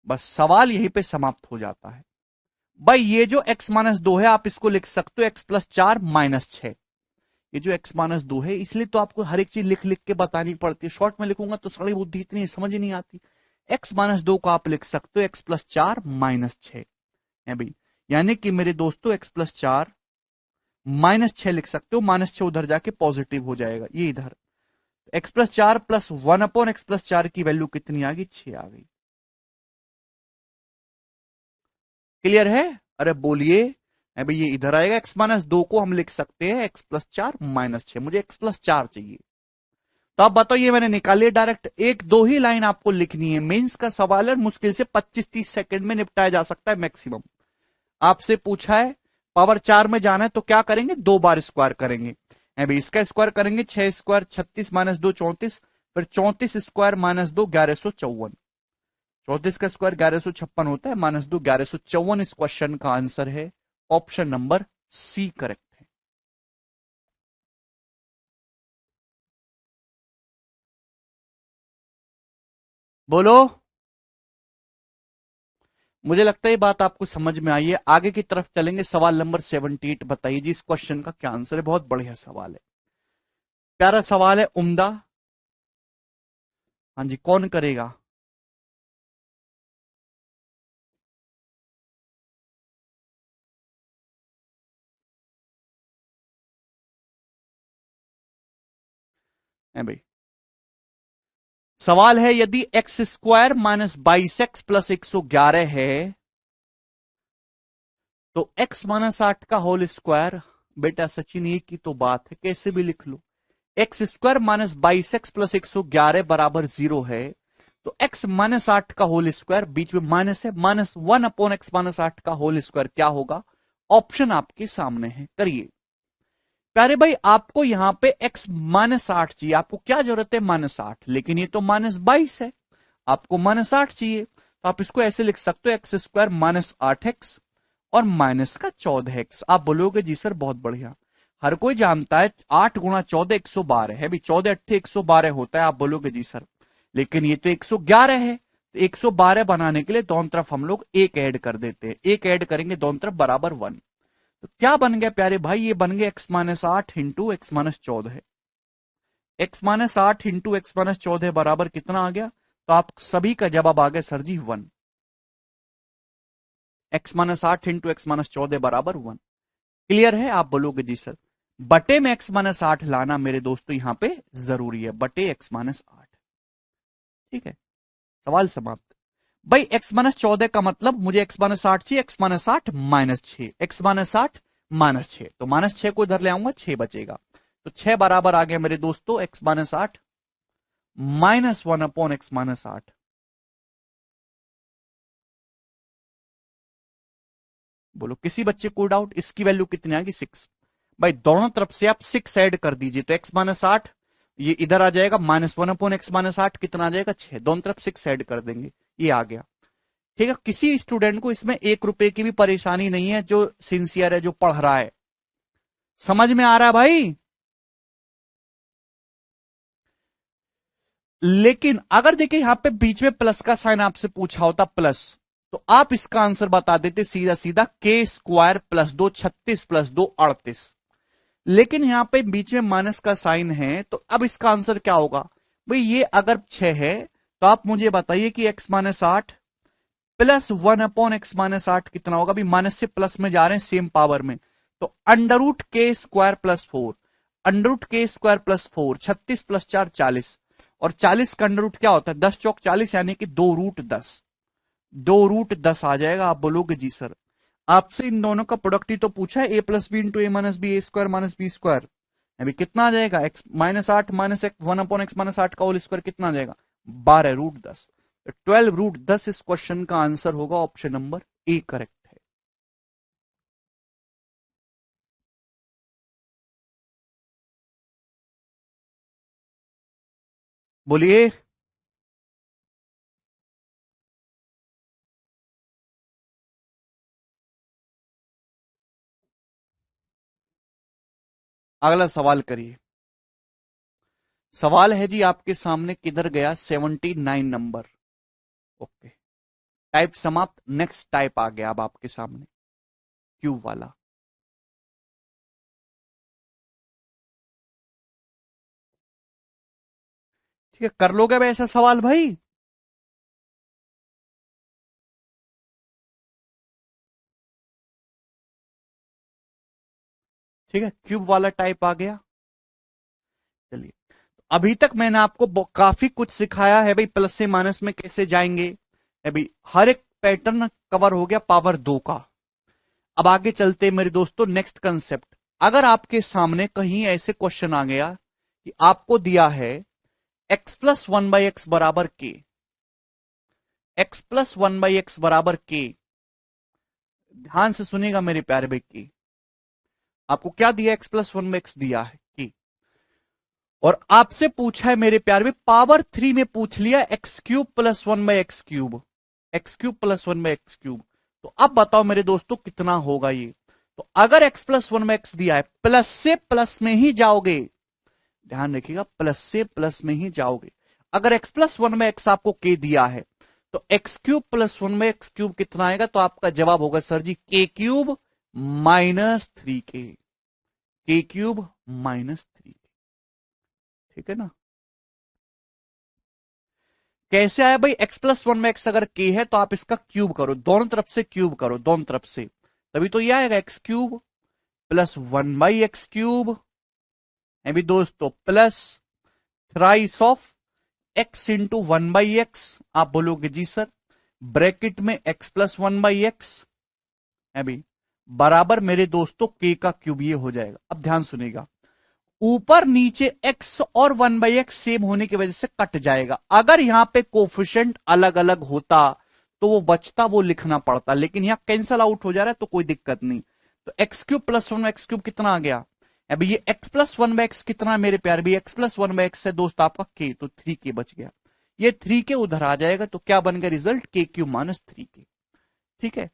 बस सवाल यहीं पे समाप्त हो जाता है। भाई ये जो x-2 है आप इसको लिख सकते हो x+4-6। ये जो x-2 है, इसलिए तो आपको हर एक चीज लिख लिख के बतानी पड़ती है। शॉर्ट में लिखूंगा तो सड़ी बुद्धि इतनी समझ ही नहीं आती। x-2 को आप लिख सकते हो x+4-6 है भाई। यानी कि मेरे दोस्तों x+4-6 लिख सकते हो, -6 उधर जाके पॉजिटिव हो जाएगा, ये इधर x+4+1/x+4 की वैल्यू कितनी आ गई? 6 आ गई। क्लियर है? अरे बोलिए। भाई ये इधर आएगा, x-2 को हम लिख सकते हैं x+4-6। मुझे x+4 चाहिए, तो आप बताइए, मैंने निकाल लिया डायरेक्ट। एक दो ही लाइन आपको लिखनी है, मेंस का सवाल है, मुश्किल से 25-30 सेकंड में निपटाया जा सकता है मैक्सिमम। आपसे पूछा है पावर 4 में जाना है तो क्या करेंगे? 2 बार स्क्वायर करेंगे। भाई इसका स्क्वायर करेंगे 6 स्क्वायर 36 -2 34, फिर 34 स्क्वायर -2 1154। 34 का स्क्वायर 1156 होता है, -2 1154। इस क्वेश्चन का आंसर है ऑप्शन नंबर सी, करेक्ट है। बोलो। मुझे लगता है ये बात आपको समझ में आई है। आगे की तरफ चलेंगे। सवाल नंबर 78 बताइए जी, इस क्वेश्चन का क्या आंसर है? बहुत बढ़िया सवाल है, प्यारा सवाल है, उम्दा। हाँ जी, कौन करेगा? है भाई, सवाल है यदि x² -22x + 111 है तो x-8 का होल स्क्वायर। बेटा सचिन, ये की तो बात है, कैसे भी लिख लो। x² -22x + 111 बराबर 0 है, तो x-8 का होल स्क्वायर, बीच में माइनस है, -1/x-8 का होल स्क्वायर क्या होगा? ऑप्शन आपके सामने है, करिए। प्यारे भाई आपको यहां पे x-8 चाहिए। आपको क्या जरूरत है? -8, लेकिन ये तो -22 है, आपको -8 चाहिए, तो आप इसको ऐसे लिख सकते हो x² -8x और माइनस का 14x। आप बोलोगे जी सर बहुत बढ़िया, हर कोई जानता है 8 × 14 112 है भी, 14 8 112 होता है। आप बोलोगे जी सर, लेकिन ये तो 111 है, तो 112 बनाने के लिए दोनों तरफ हम लोग एक ऐड कर देते हैं। एक ऐड करेंगे दोनों तरफ बराबर 1, तो क्या बन गया प्यारे भाई? ये बन गया x-8 into x-14। x-8 into x-14 बराबर कितना आ गया? तो आप सभी का जवाब आ गया सर जी 1। x-8 इंटू x-14 बराबर 1। क्लियर है? आप बोलोगे जी सर बटे में x-8 लाना मेरे दोस्तों यहां पे जरूरी है, बटे x-8। ठीक है, सवाल समाप्त। भाई x-14 का मतलब मुझे x-8 चाहिए, x-8 -6, x-8 -6, तो -6 को इधर ले आऊंगा, 6 बचेगा, तो 6 बराबर आ गया मेरे दोस्तों x-8 -1/x-8। बोलो किसी बच्चे को डाउट? इसकी वैल्यू कितनी आएगी? 6। भाई दोनों तरफ से आप 6 ऐड कर दीजिए, तो x-8 ये इधर आ जाएगा, -1/x-8 कितना आ जाएगा? 6। दोनों तरफ 6 ऐड कर देंगे, ये आ गया। ठीक है, किसी स्टूडेंट को इसमें 1 रुपए की भी परेशानी नहीं है, जो सिंसियर है, जो पढ़ रहा है। समझ में आ रहा है भाई? लेकिन अगर देखिए यहां पे बीच में प्लस का साइन आपसे पूछा होता प्लस, तो आप इसका आंसर बता देते सीधा सीधा k² +2 36 +2 38। लेकिन यहां पे बीच में माइनस का साइन है, तो अब इसका आंसर क्या होगा? भाई ये अगर 6 है तो आप मुझे बताइए कि x-8 +1/x-8 कितना होगा? भी माइनस से प्लस में जा रहे हैं सेम पावर में, तो √k² +4, √k² +4, 36 + 4 40, और 40 का अंडर रूट क्या होता है? 10 चौक 40, यानी कि 2√10। 2√10 आ जाएगा। आप बोलोगे जी सर आपसे इन दोनों का प्रोडक्ट ही तो पूछा है, a + b × a - b, a² - b²। अभी कितना आ जाएगा? x-8 -1/x-8 का होल स्क्वायर कितना आ जाएगा? 12√10। 12√10 इस क्वेश्चन का आंसर होगा, ऑप्शन नंबर ए करेक्ट है। बोलिए। अगला सवाल करिए। सवाल है जी आपके सामने, किधर गया? 79 नंबर। ओके, टाइप समाप्त। नेक्स्ट टाइप आ गया अब आपके सामने। क्यूब वाला। ठीक है, कर लोगे भाई ऐसा सवाल भाई? ठीक है, क्यूब वाला टाइप आ गया। चलिए, अभी तक मैंने आपको काफी कुछ सिखाया है भाई, प्लस से माइनस में कैसे जाएंगे। अभी हर एक पैटर्न कवर हो गया पावर 2 का। अब आगे चलते मेरे दोस्तों नेक्स्ट कंसेप्ट। अगर आपके सामने कहीं ऐसे क्वेश्चन आ गया कि आपको दिया है x plus one by x बराबर के, x plus one by x बराबर के, ध्यान से सुनिएगा मेरे प्यारे भाई की, आपको क्या दिया, x plus one by x दिया है की, और आपसे पूछा है मेरे प्यारे भाई पावर 3 में पूछ लिया x cube plus one by x cube, x cube plus one by x cube. तो अब बताओ मेरे दोस्तों कितना होगा ये। तो अगर x प्लस वन में x दिया है, प्लस से प्लस में ही जाओगे, ध्यान रखिएगा प्लस से प्लस में ही जाओगे। अगर x प्लस वन में x आपको k दिया है तो x क्यूब प्लस वन में x क्यूब कितना आएगा, तो आपका जवाब होगा sir ji k cube minus 3k, k cube minus 3k। ठीक है ना, कैसे आया भाई, x प्लस वन में x अगर k है तो आप इसका क्यूब करो, दोनों तरफ से क्यूब करो, दोनों तरफ से, तभी तो ये आएगा x cube plus one by x cube है भी दोस्तों, plus thrice of x into one by x. आप बोलोगे जी सर ब्रैकेट में x plus one by x है भी बराबर मेरे दोस्तों के का क्यूब, ये हो जाएगा। अब ध्यान सुनेगा, ऊपर नीचे x और वन बाई एक्स सेम होने की वजह से कट जाएगा। अगर यहां पे कोफिशिएंट अलग अलग होता तो वो बचता, वो लिखना पड़ता, लेकिन यहां कैंसल आउट हो जा रहा है तो कोई दिक्कत नहीं। तो x cube plus one x cube कितना आ गया, अभी ये x plus one by x कितना है मेरे प्यार भी, x plus one by x है दोस्त आपका k, तो 3k बच गया। ये 3k उधर आ जाएगा तो क्या बन गया result, k cube minus 3k। ठीक है,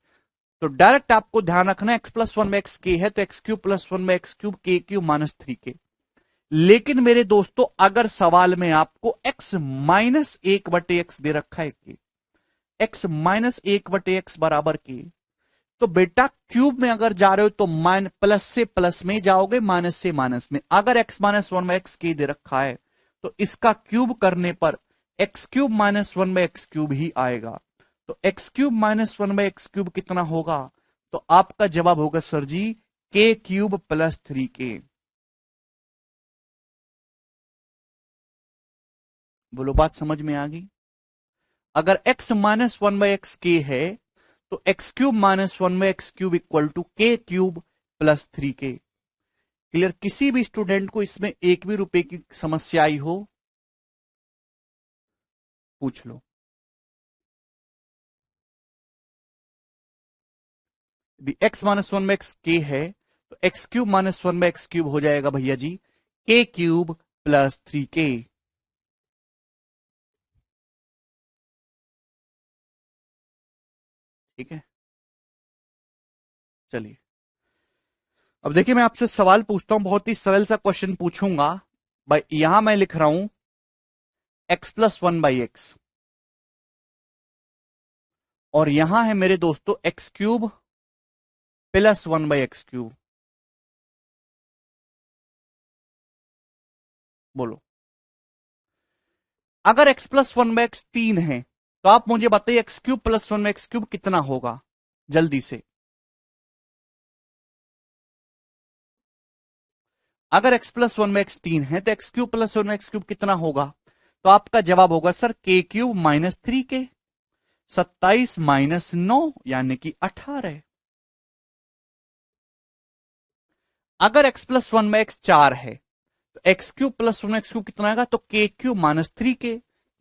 तो डायरेक्ट आपको ध्यान रखना x plus one by x k है तो x cube plus one by x cube k cube minus 3k। लेकिन मेरे दोस्तों अगर सवाल में आपको x माइनस 1/x दे रखा है कि x माइनस 1/x बराबर के, तो बेटा क्यूब में अगर जा रहे हो तो प्लस से प्लस में जाओगे, माइनस से माइनस में। अगर x minus one by x के दे रखा है तो इसका क्यूब करने पर x cube minus one by x cube ही आएगा। तो x cube minus one by x cube कितना होगा, तो आपका जवाब होगा sir ji k cube plus 3k। बोलो बात समझ में आ गई। अगर x minus one by x के है तो x cube minus one by x cube equal to के क्यूब प्लस 3k। क्लियर, किसी भी स्टूडेंट को इसमें एक भी रुपए की समस्या आई हो पूछ लो। यदि x minus one by x के है तो x cube minus one by x cube हो जाएगा भैया जी के क्यूब प्लस 3k। ठीक है, चलिए अब देखिए मैं आपसे सवाल पूछता हूं, बहुत ही सरल सा क्वेश्चन पूछूंगा भाई। यहां मैं लिख रहा हूं x plus one by x, और यहां है मेरे दोस्तों x cube plus one by x cube. बोलो, अगर x plus one by x 3 है तो आप मुझे बताइए x cube plus one by x cube कितना होगा, जल्दी से। अगर x plus one by x 3 है तो x cube plus one by x cube कितना होगा, तो आपका जवाब होगा sir k cube minus 3k, 27 minus 9 यानी कि 18। अगर x plus one by x 4 है तो x cube plus one x cube कितना आएगा, तो k cube minus 3k,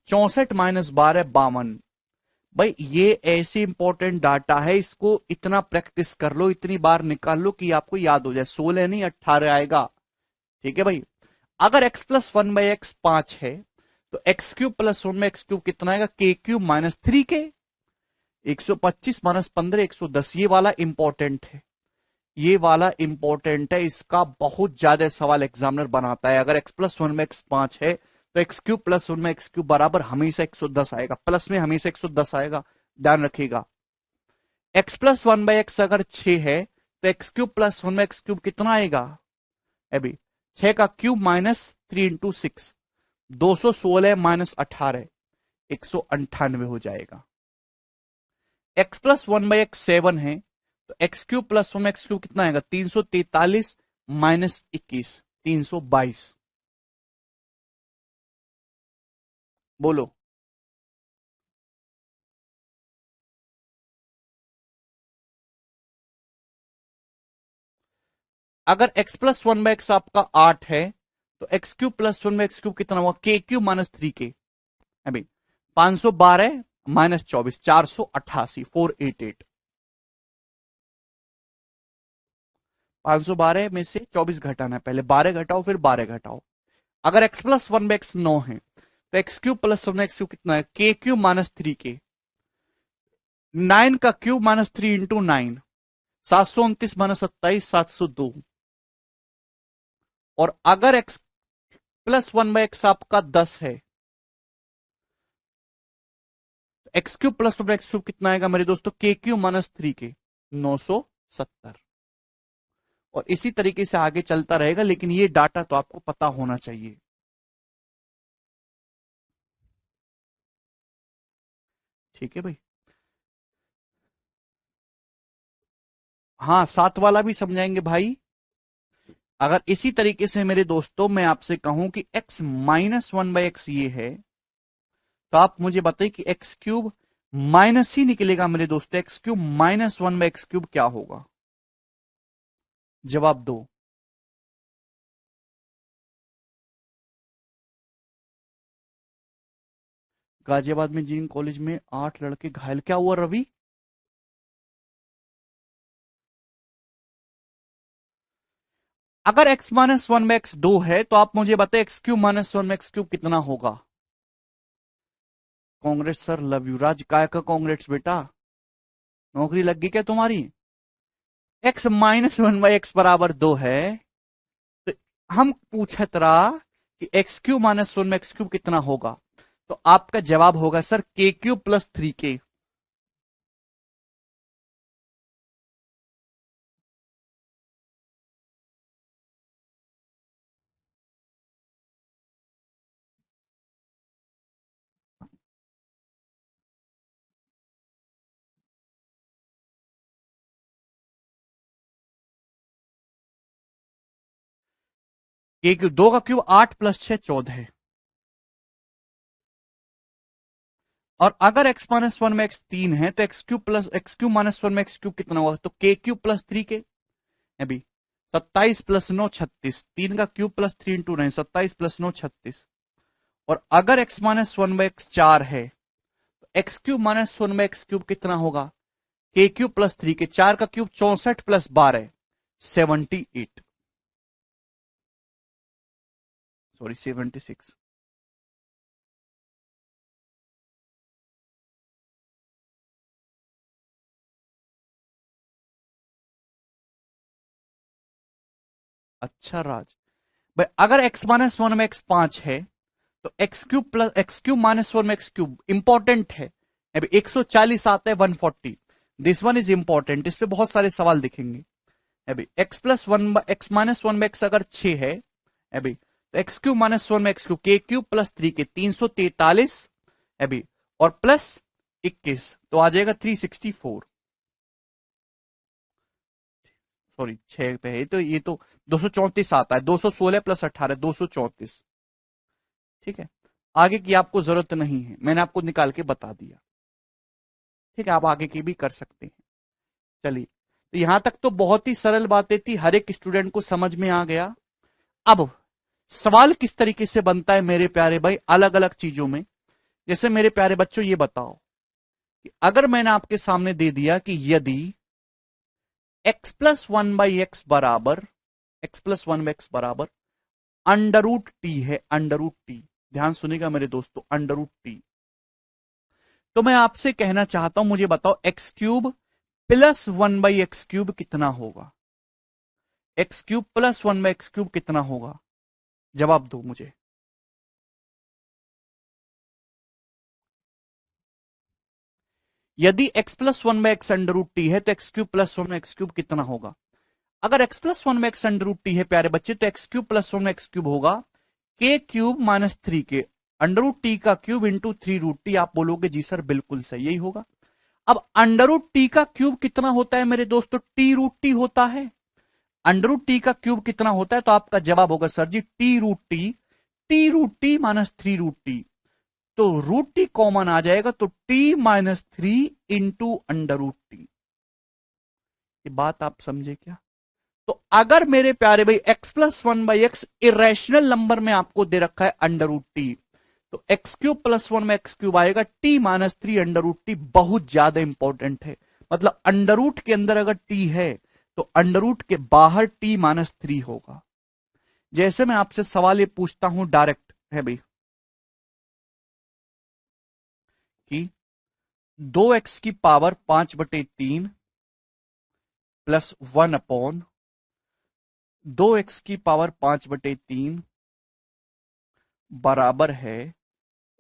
64 minus 12 52। भाई ये ऐसे इंपॉर्टेंट डाटा है, इसको इतना प्रैक्टिस कर लो, इतनी बार निकाल लो कि आपको याद हो जाए, 16 नहीं 18 आएगा। ठीक है भाई, अगर x plus one by x 5 है तो x cube plus one by x cube कितना आएगा, के क्यूब माइनस 3k, 125 माइनस 15 110। ये वाला इंपॉर्टेंट है, ये वाला इंपॉर्टेंट है, इसका बहुत ज्यादा सवाल एग्जामिनर बनाता है। अगर x प्लस वन में x 5 है तो एक्स क्यूब प्लस वन में एक्स क्यूब बराबर हमेशा 110 आएगा, प्लस में हमेशा 110 आएगा, ध्यान रखिएगा। x plus one by x अगर 6 है तो x cube plus 1 x cube कितना आएगा? अभी 6 का क्यूब माइनस 3 × 6, 216 माइनस 18, 198 हो जाएगा। एक्स प्लस 1/x 7 है, तो x cube plus 1 x cube कितना आएगा? 343 माइनस 21, 322। बोलो। अगर x प्लस 1/x आपका 8 है, तो x cube plus 1/x cube कितना हुआ? के क्यूब माइनस 3k। अभी 512 माइनस 24, 488, 488। 512 में से 24 घटाना है, पहले 12 घटाओ फिर 12 घटाओ। अगर x प्लस 1/x 9 है, तो x cube plus 1/x cube कितना है? के क्यूब माइनस 3k। 9 का क्यूब माइनस 3 × 9, 729 माइनस 27, 702। और अगर x प्लस 1/x आपका 10 है, x cube plus 1/x cube कितना आएगा मेरे दोस्तों? के क्यूब माइनस 3k, 970। और इसी तरीके से आगे चलता रहेगा, लेकिन ये डाटा तो आपको पता होना चाहिए। ठीक है भाई। हाँ, 7 वाला भी समझाएंगे भाई। अगर इसी तरीके से मेरे दोस्तों मैं आपसे कहूं कि x माइनस 1/x ये है, तो आप मुझे बताइए कि एक्स क्यूब माइनस ही निकलेगा मेरे दोस्तों। X cube minus 1/x cube क्या होगा? जवाब दो। गाजियाबाद में इंजीनियरिंग कॉलेज में 8 लड़के घायल, क्या हुआ रवि? अगर x माइनस 1/x 2 है, तो आप मुझे बताइए x cube minus 1/x cube कितना होगा? Congress sir, love you. Raj, काय का कांग्रेस बेटा, नौकरी लग गई क्या तुम्हारी? x माइनस 1/x बराबर 2 है, तो हम पूछत रहा कि x cube minus 1/x cube कितना होगा, तो आपका जवाब होगा sir k cube plus 3k। के क्यूब 2 का क्यूब 8 प्लस 6 14। और अगर x माइनस 1/x 3 है, तो x cube minus 1/x cube कितना होगा? तो के क्यूब प्लस 3k। अभी 27 प्लस 9 36, 3 का क्यूब प्लस 3 × 9, 27 प्लस 9 36। और अगर x माइनस 1/x 4 है, तो x cube minus 1/x cube कितना होगा? K cube plus 3k। 4 का क्यूब 64 प्लस 12, 78, सॉरी 76। अच्छा राज भाई, अगर x माइनस 1/x 5 है, तो x cube minus 1/x cube important है। अभी 140 आता है 140। दिस वन इज इंपॉर्टेंट, इस पे बहुत सारे सवाल दिखेंगे। अभी एक्स माइनस 1/x अगर 6 है, अभी तो x cube minus 1/x cube के क्यूब प्लस 3k, 343। अभी और प्लस 21, तो आ जाएगा 364। सॉरी 6 पे है, तो ये तो 234 आता है। 216 प्लस 18, 234। ठीक है, आगे की आपको जरूरत नहीं है, मैंने आपको निकाल के बता दिया। ठीक है, आप आगे की भी कर सकते हैं। चलिए, तो यहां तक तो बहुत ही सरल बातें थी, हर एक स्टूडेंट को समझ में आ गया। अब सवाल किस तरीके से बनता है मेरे प्यारे भाई, अलग अलग चीजों में। जैसे मेरे प्यारे बच्चों, ये बताओ कि अगर मैंने आपके सामने दे दिया कि यदि x plus one by x बराबर अंडर रूट टी है, अंडर रूट टी, ध्यान सुनेगा मेरे दोस्तों, अंडर रूट टी, तो मैं आपसे कहना चाहता हूं, मुझे बताओ x cube plus 1/x cube कितना होगा? X cube plus 1/x cube कितना होगा? जवाब दो मुझे। यदि x plus 1/x under root t है, तो x cube plus 1/x cube कितना होगा? अगर एक्स प्लस वन में एक्स अंडर रूट टी है प्यारे बच्चे, तो एक्स क्यूब प्लस वन में एक्स क्यूब होगा k cube minus three k under root t का cube into three root t. आप बोलोगे जी सर बिल्कुल सही, यही होगा। अब अंडर रूट टी का क्यूब कितना होता है मेरे दोस्तों? टी रूट टी होता है। अंडर रूट टी का क्यूब कितना होता है? तो आपका जवाब होगा सर जी t root t, t root t minus three root t. तो रूट टी कॉमन आ जाएगा, तो t minus three into under root t. ये बात आप समझे क्या? तो अगर मेरे प्यारे भाई x plus one by x irrational number में आपको दे रखा है अंडर रूट टी, तो एक्स क्यूब प्लस वन में एक्स क्यूब आएगा, t minus three under root t बहुत ज्यादा इंपॉर्टेंट है। मतलब अंडर रूट के अंदर अगर टी है तो अंडर रूट के बाहर टी माइनस थ्री होगा। जैसे मैं आपसे सवाल ये पूछता हूं डायरेक्ट है भाई कि दो एक्स की पावर पांच बटे तीन प्लस वन अपॉन दो एक्स की पावर पांच बटे तीन बराबर है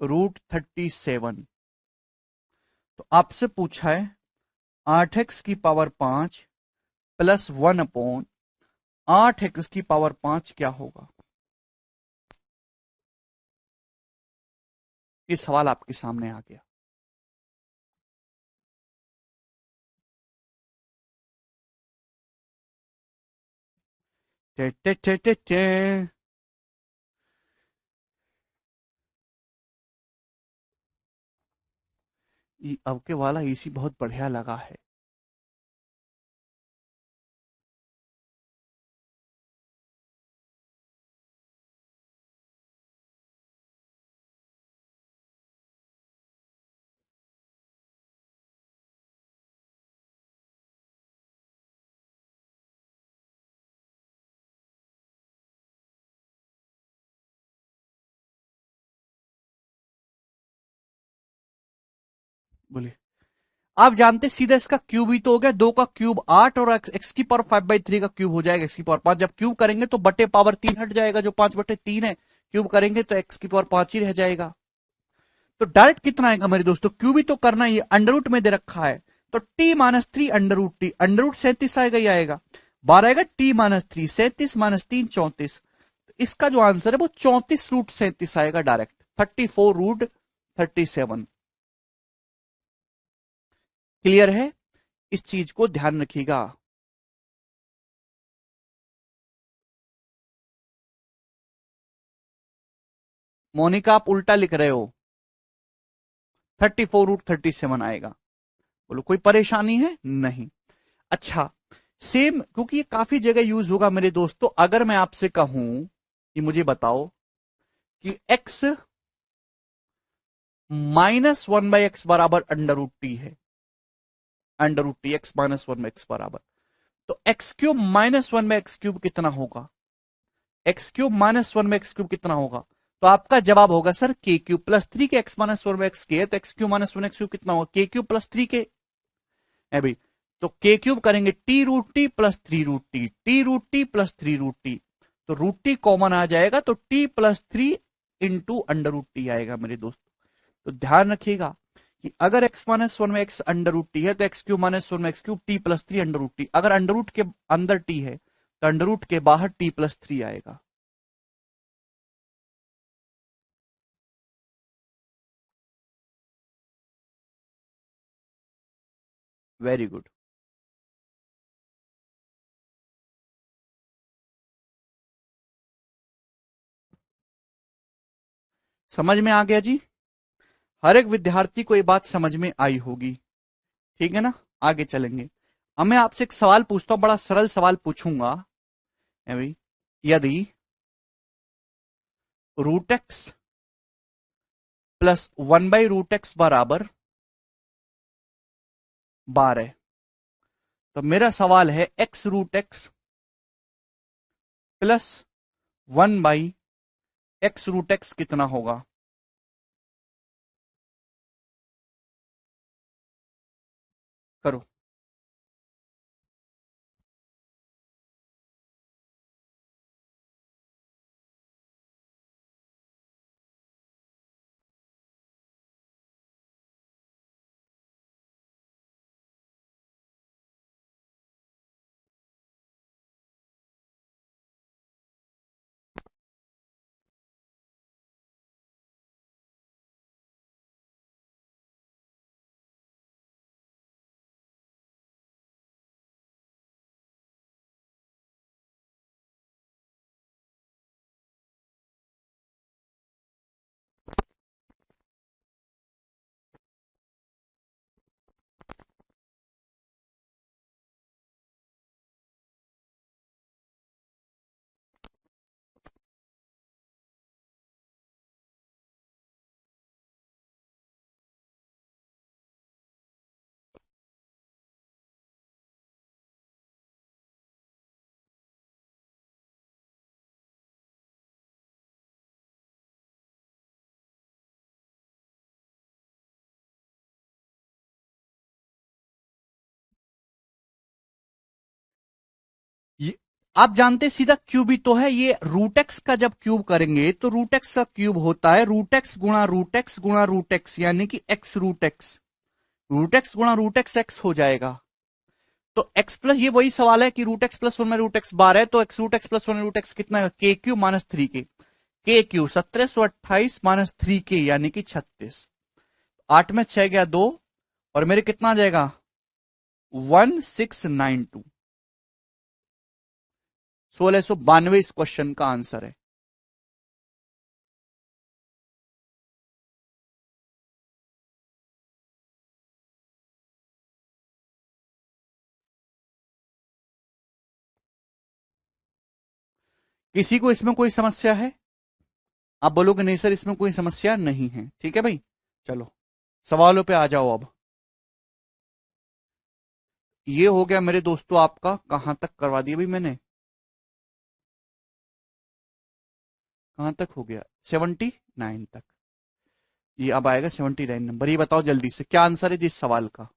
रूट थर्टी सेवन। तो आपसे पूछा है आठ एक्स की पावर पांच प्लस वन अपॉन आठ एक्स की पावर पांच क्या होगा? ये सवाल आपके सामने आ गया। टे टे टे टे टे। अब के वाला इसी बहुत बढ़िया लगा है। बोलिए। आप जानते सीधा इसका क्यूब ही तो हो गया, दो का क्यूब आठ और एक्स की पावर फाइव बाई थ्री का क्यूब हो जाएगा एक्स की पावर पांच। जब क्यूब करेंगे तो बटे पावर तीन हट जाएगा, जो पांच बटे तीन है, क्यूब करेंगे तो एक्स की पावर पांच ही रह जाएगा। तो डायरेक्ट कितना आएगा मेरे दोस्तों? क्यूब ही तो करना, ये अंडर रूट में दे रखा है, तो t minus three under root t, under root सैंतीस आएगा, ही आएगा। बारह आएगा टी माइनस थ्री, सैंतीस माइनस तीन चौंतीस। इसका जो आंसर है वो चौंतीस रूट सैंतीस आएगा डायरेक्ट, 34 रूट 37। क्लियर है? इस चीज को ध्यान रखिएगा। मोनिका आप उल्टा लिख रहे हो, 34 रूट 37 आएगा। बोलो कोई परेशानी है? नहीं। अच्छा, सेम क्योंकि ये काफी जगह यूज होगा मेरे दोस्तों, अगर मैं आपसे कहूं कि मुझे बताओ कि x minus one by x बराबर अंडर रूट टी है, under root t x minus one by x बराबर, तो x cube minus one by x cube कितना होगा? एक्स क्यूब माइनस वन में एक्स क्यूब कितना होगा? तो आपका जवाब होगा sir k cube plus three k, x minus one में एक्स के है, तो x cube minus one x cube कितना होगा? के क्यूब प्लस थ्री के है भाई। तो के क्यूब करेंगे t root t plus three root t, t root t plus three root t, तो रूट टी कॉमन आ जाएगा, तो t plus three into under root t आएगा मेरे दोस्त। तो ध्यान रखिएगा कि अगर x माइनस वन में x अंडर रूट टी है, तो एक्स क्यूब माइनस वन में x cube t plus three under root t. अगर अंडर रूट के अंदर टी है तो अंडर रूट के बाहर टी प्लस थ्री आएगा। Very good. समझ में आ गया जी? हर एक विद्यार्थी को ये बात समझ में आई होगी। ठीक है ना? आगे चलेंगे। अब मैं आपसे एक सवाल पूछता हूं, बड़ा सरल सवाल पूछूंगा है भाई। यदि root x plus one by root x बराबर 12, तो मेरा सवाल है x root x plus one by x root x कितना होगा? करो। आप जानते सीधा क्यूब ही तो है ये। रूट एक्स का जब क्यूब करेंगे तो रूट एक्स का क्यूब होता है रूट एक्स गुणा रूट एक्स गुणा रूट एक्स, यानी कि x root x. Root x गुणा रूट एक्स एक्स हो जाएगा। तो एक्स प्लस, ये वही सवाल है कि रूट एक्स प्लस वन में रूट एक्स बार है, तो x root x plus one root x कितना है, k cube minus three k cube 1728 minus three k यानी कि 36। 8 में 6 गया 2, और मेरे कितना आ जाएगा 1692। 1692 इस क्वेश्चन का आंसर है। किसी को इसमें कोई समस्या है? आप बोलोगे नहीं सर इसमें कोई समस्या नहीं है, ठीक है भाई। चलो सवालों पे आ जाओ अब। ये हो गया मेरे दोस्तों आपका, कहां तक करवा दिया भाई मैंने, कहां तक हो गया 79 तक। ये अब आएगा 79 नंबर। ये बताओ जल्दी से क्या आंसर है जिस सवाल का।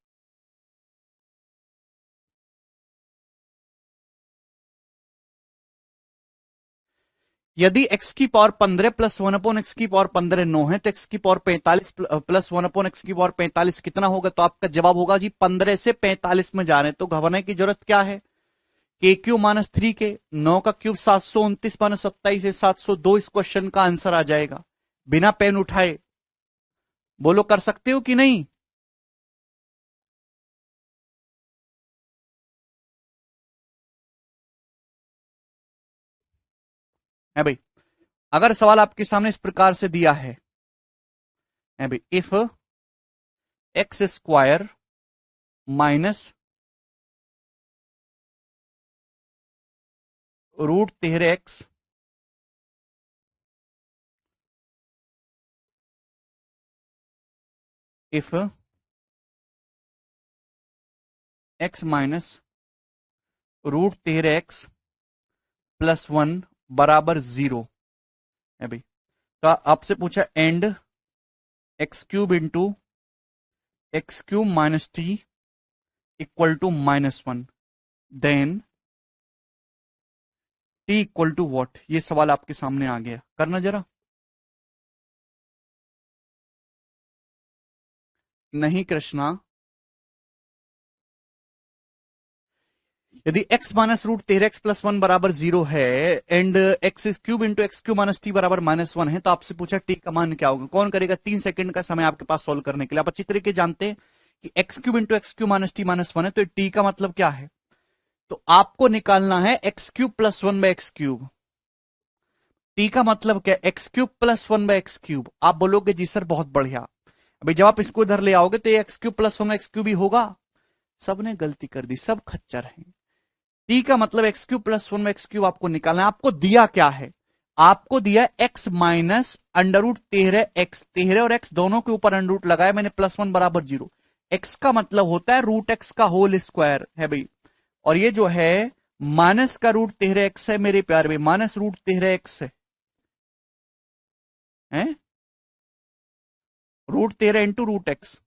यदि x की power 15 plus one upon x की पावर 15 9 है, तो x की power 45 plus one upon x की पावर 45 कितना होगा? तो आपका जवाब होगा जी 15 से 45 में जा रहे हैं, तो घबराने की जरूरत क्या है। के क्यू माइनस थ्री के 9 का क्यूब 729 माइनस 27 है 702 इस क्वेश्चन का आंसर आ जाएगा। बिना पेन उठाए बोलो कर सकते हो कि नहीं। है भाई, अगर सवाल आपके सामने इस प्रकार से दिया है भाई, if x square minus root 13x if x minus root 13x plus one बराबर 0 है भाई, तो आपसे पूछा and x cube into x cube minus t equal to -1, then t equal to what. ये सवाल आपके सामने आ गया, करना जरा। नहीं कृष्णा, यदि x minus root 13x plus one बराबर 0 है and x cube into x cube minus t बराबर -1 है, तो आपसे पूछा टी का मान क्या होगा। कौन करेगा? 3 सेकंड का समय आपके पास सोल्व करने के लिए। आप अच्छी तरीके जानते हैं कि x cube into x cube minus T -1 है, तो टी का मतलब क्या है, तो आपको निकालना है x cube plus one by x cube. T का मतलब क्या, x cube plus one by x cube. आप बोलोगे जी सर बहुत बढ़िया, अभी जब आप इसको इधर ले आओगे तो ये x cube plus one by x cube ही होगा। सबने गलती कर दी, सब खच्चर हैं। टी का मतलब x cube plus one by x cube आपको निकालना है। आपको दिया क्या है, आपको दिया x minus under root 13x, 13 और x दोनों के ऊपर अंडर रूट लगाया मैंने, +1 बराबर 0। एक्स का मतलब होता है रूट एक्स का होल स्क्वायर है भाई, और ये जो है माइनस का रूट 13x है मेरे प्यार भाई, माइनस रूट 13x है रूट 13 इंटू रूट एक्स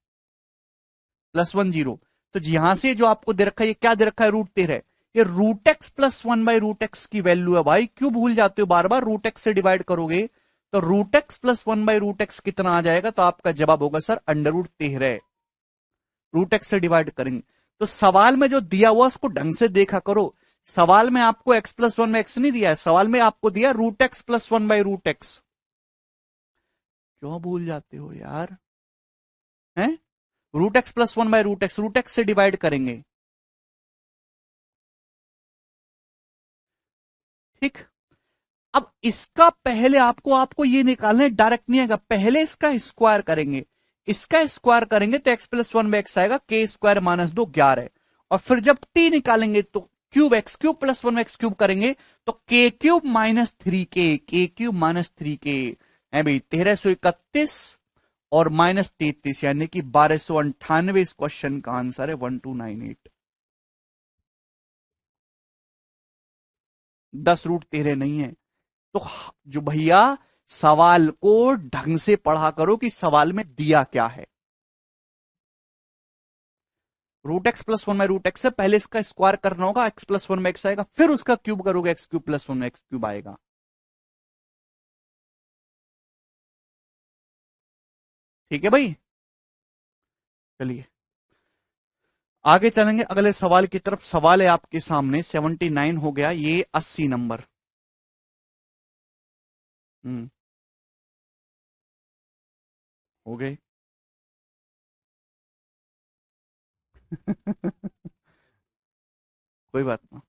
+1 0। तो यहां से जो आपको दे रखा है, ये क्या दे रखा है, रूट 13। ये root x plus one by root x की वैल्यू है भाई। क्यों भूल जाते हो बार बार, रूट एक्स से डिवाइड करोगे तो root x plus one by root x कितना आ जाएगा, तो आपका जवाब होगा sir under root 13। Root x से डिवाइड करेंगे तो सवाल में जो दिया हुआ उसको ढंग से देखा करो। सवाल में आपको एक्स प्लस वन में एक्स नहीं दिया है, सवाल में आपको दिया root x plus one by root x. क्यों भूल जाते हो यार, हैं? Root x plus one by root x से डिवाइड करेंगे, ठीक। अब इसका पहले आपको आपको ये निकालना है, डायरेक्ट नहीं आएगा, पहले इसका स्क्वायर करेंगे। इसका स्क्वायर करेंगे तो x plus one by x आएगा, के स्क्वायर माइनस 2 11। और फिर जब टी निकालेंगे तो cube x cube plus one x cube करेंगे तो के क्यूब माइनस थ्री के क्यूब माइनस थ्री के है भाई 1331 और -33 यानी कि 1298 इस क्वेश्चन का आंसर है 1298। 10 रूट 13 नहीं है। तो जो भैया सवाल को ढंग से पढ़ा करो कि सवाल में दिया क्या है। Root x plus one by root x से पहले इसका स्क्वायर करना होगा, एक्स प्लस वन में एक्स आएगा, फिर उसका क्यूब करोगे, एक्स क्यूब प्लस वन में एक्स क्यूब आएगा। ठीक है भाई, चलिए आगे चलेंगे अगले सवाल की तरफ। सवाल है आपके सामने 79 हो गया, ये 80 नंबर। हम्म, हो गए। कोई बात ना।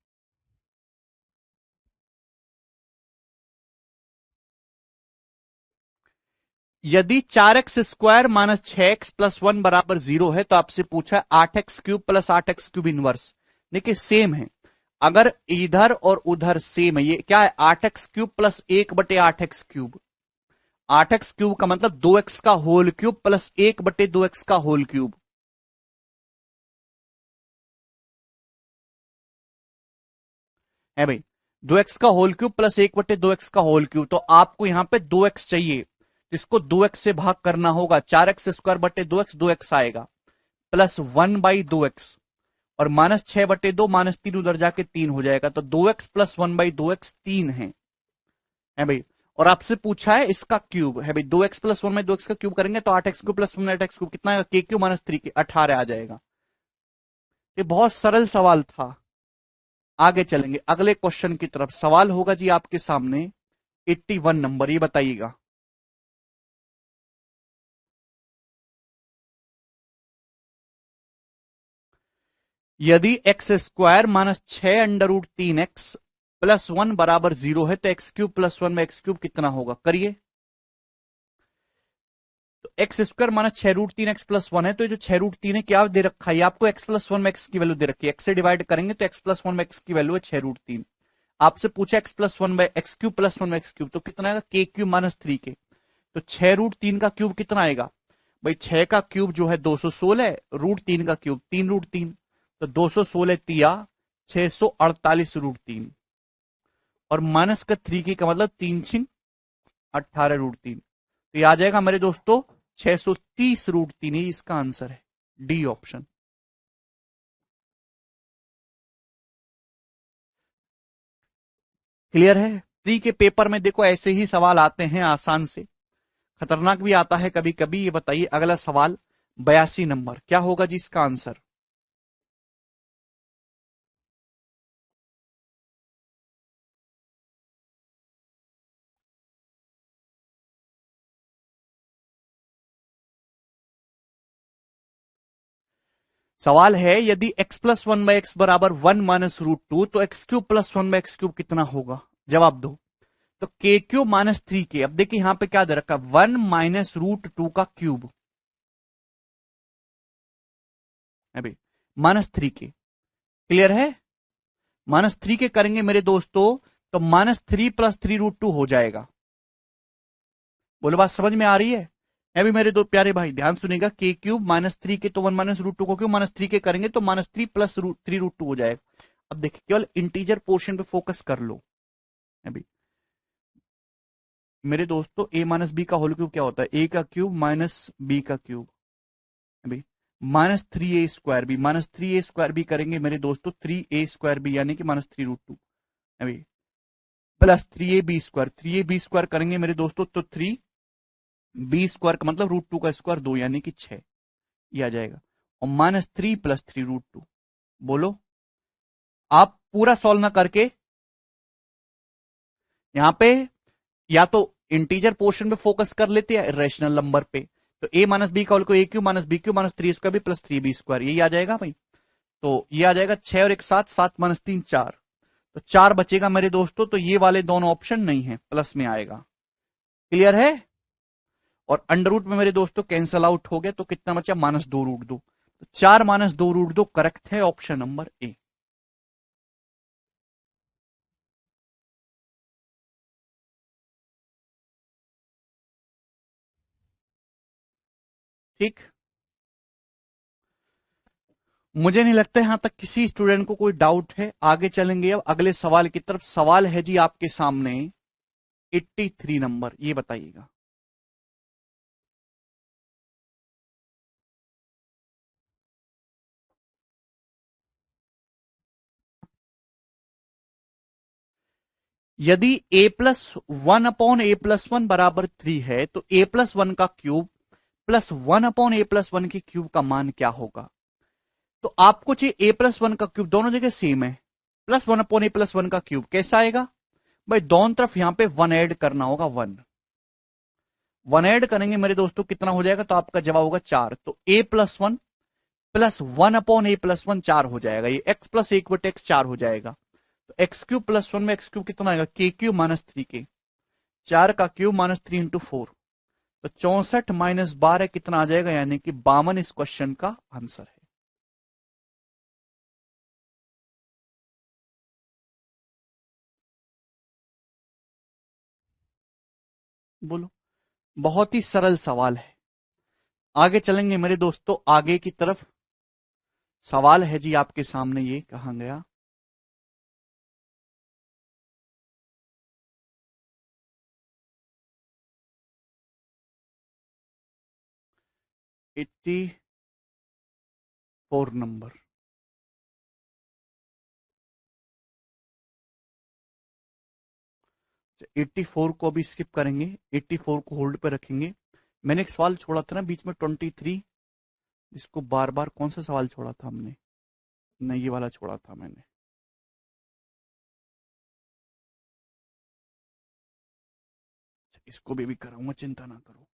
यदि 4x² माइनस 6x+1 बराबर 0 है, तो आपसे पूछा है 8x³ प्लस 8x³ इनवर्स। देखिए सेम है, अगर इधर और उधर सेम है, ये क्या है 8x³ प्लस 1/8x³। 8x³ का मतलब 2x का होल क्यूब प्लस 1/2x का होल क्यूब है भाई। 2x का होल क्यूब प्लस 1/2x का होल क्यूब, तो आपको यहां पे 2x चाहिए, इसको 2x से भाग करना होगा। 4x² 2x आएगा, प्लस 1/2x, और -6/2 -3 उधर जाके 3 हो जाएगा, तो 2x प्लस 1/2x 3 है भाई। और आपसे पूछा है इसका क्यूब है भाई, 2x प्लस 1/2x का क्यूब करेंगे तो 8x³ प्लस 1/8x³ कितना आएगा, k³ -3 18 आ जाएगा। ये बहुत सरल सवाल था। आगे चलेंगे अगले क्वेश्चन की तरफ। सवाल होगा जी आपके सामने 81 नंबर, ये बताइएगा। यदि x² माइनस 6√3x प्लस 1 बराबर 0 है, तो x³ प्लस 1 में x³ कितना होगा, करिए। तो x² माइनस 6√3x प्लस 1 है, तो ये जो 6√3 है क्या दे रखा है, आपको x प्लस 1 में x की वैल्यू दे रखी है, x से डिवाइड करेंगे तो x प्लस 1 में x की वैल्यू है 6√3। आपसे पूछा x plus 1 by x³ plus 1 में x³, तो कितना आएगा k³ माइनस 3k। तो 6√3 का क्यूब कितना आएगा भाई, 6 का क्यूब जो है 216 है, √3 का क्यूब 3√3, तो 216 तिया 648 √3, और माइनस का 3k का मतलब 3×6 18 √3, तो ये आ जाएगा मेरे दोस्तों 630 √3, ही इसका आंसर है, डी ऑप्शन। क्लियर है। प्री के पेपर में देखो ऐसे ही सवाल आते हैं, आसान से खतरनाक भी आता है कभी कभी। ये बताइए अगला सवाल 82 नंबर, क्या होगा जी इसका आंसर। सवाल है यदि x प्लस 1/x बराबर 1 माइनस √2, तो x³ प्लस 1/x³ कितना होगा, जवाब दो। तो k³ माइनस 3k, अब देखिए यहां पे क्या दे रखा है 1 माइनस √2 का क्यूब है भाई, -3k। क्लियर है, -3k करेंगे मेरे दोस्तों, तो -3 प्लस 3√2 हो जाएगा। बोलो बात समझ में आ रही है। अभी मेरे दो प्यारे भाई ध्यान सुनेगा, k³ -3k, तो 1 माइनस √2 को क्यों -3k करेंगे तो -3 प्लस 3√2 हो जाएगा। अब देखिए केवल इंटीजर पोर्शन पे फोकस कर लो। अभी मेरे दोस्तों a माइनस बी का होल क्यूब क्या होता है, a का क्यूब माइनस बी का क्यूब। अभी -3a²b, -3a²b करेंगे मेरे दोस्तों 3a²b यानी कि -3√2। अभी प्लस 3ab², 3ab² करेंगे मेरे दोस्तों तो 3b² का मतलब √2 का स्क्वायर 2 यानी कि 6, ये आ जाएगा। और -3 प्लस 3√2, बोलो। आप पूरा सॉल्व ना करके यहां पे या तो इंटीजर पोर्शन पे फोकस कर लेते हैं रेशनल नंबर पे, तो a माइनस बी का होल को a³ minus b³ minus 3 square भी प्लस 3b², यही आ जाएगा भाई। तो ये आ जाएगा 6 और 1 7, 7 माइनस 3 4, तो 4 बचेगा मेरे दोस्तों, तो ये वाले दोनों ऑप्शन नहीं है, प्लस में आएगा। क्लियर है। और अंडर रूट में मेरे दोस्तों कैंसल आउट हो गया, तो कितना बचा -2√2, तो 4 -2√2 करेक्ट है, ऑप्शन नंबर ए। ठीक, मुझे नहीं लगता यहां तक किसी स्टूडेंट को कोई डाउट है। आगे चलेंगे अब अगले सवाल की तरफ। सवाल है जी आपके सामने 83 नंबर, ये बताइएगा। यदि a+1/a+1 बराबर 3 है तो a+1 का क्यूब प्लस 1/a+1 की क्यूब का मान क्या होगा? तो आपको चाहिए a+1 का क्यूब, दोनों जगह सेम है, प्लस 1/a+1 का क्यूब कैसा आएगा भाई? दोनों तरफ यहां पे 1 ऐड करना होगा, 1 ऐड करेंगे मेरे दोस्तों, कितना हो जाएगा? तो आपका जवाब होगा 4। तो a+1 प्लस 1/a+1 4 हो जाएगा, ये x प्लस 1/x 4 हो जाएगा। तो x³ प्लस 1 में x³ कितना आएगा? k³ माइनस 3k, 4 का क्यूब माइनस 3 इंटू 4, तो 64 माइनस 12 कितना आ जाएगा? यानी कि 52 इस क्वेश्चन का आंसर है। बोलो, बहुत ही सरल सवाल है। आगे चलेंगे मेरे दोस्तों, आगे की तरफ सवाल है जी आपके सामने, ये कहां गया? Eighty 4 number. तो 84 को अभी स्किप करेंगे, 84 को होल्ड पे रखेंगे। मैंने एक सवाल छोड़ा था ना बीच में, 23, इसको बार बार, कौन सा सवाल छोड़ा था हमने? नहीं, ये वाला छोड़ा था मैंने। इसको भी कराऊंगा, चिंता ना करो।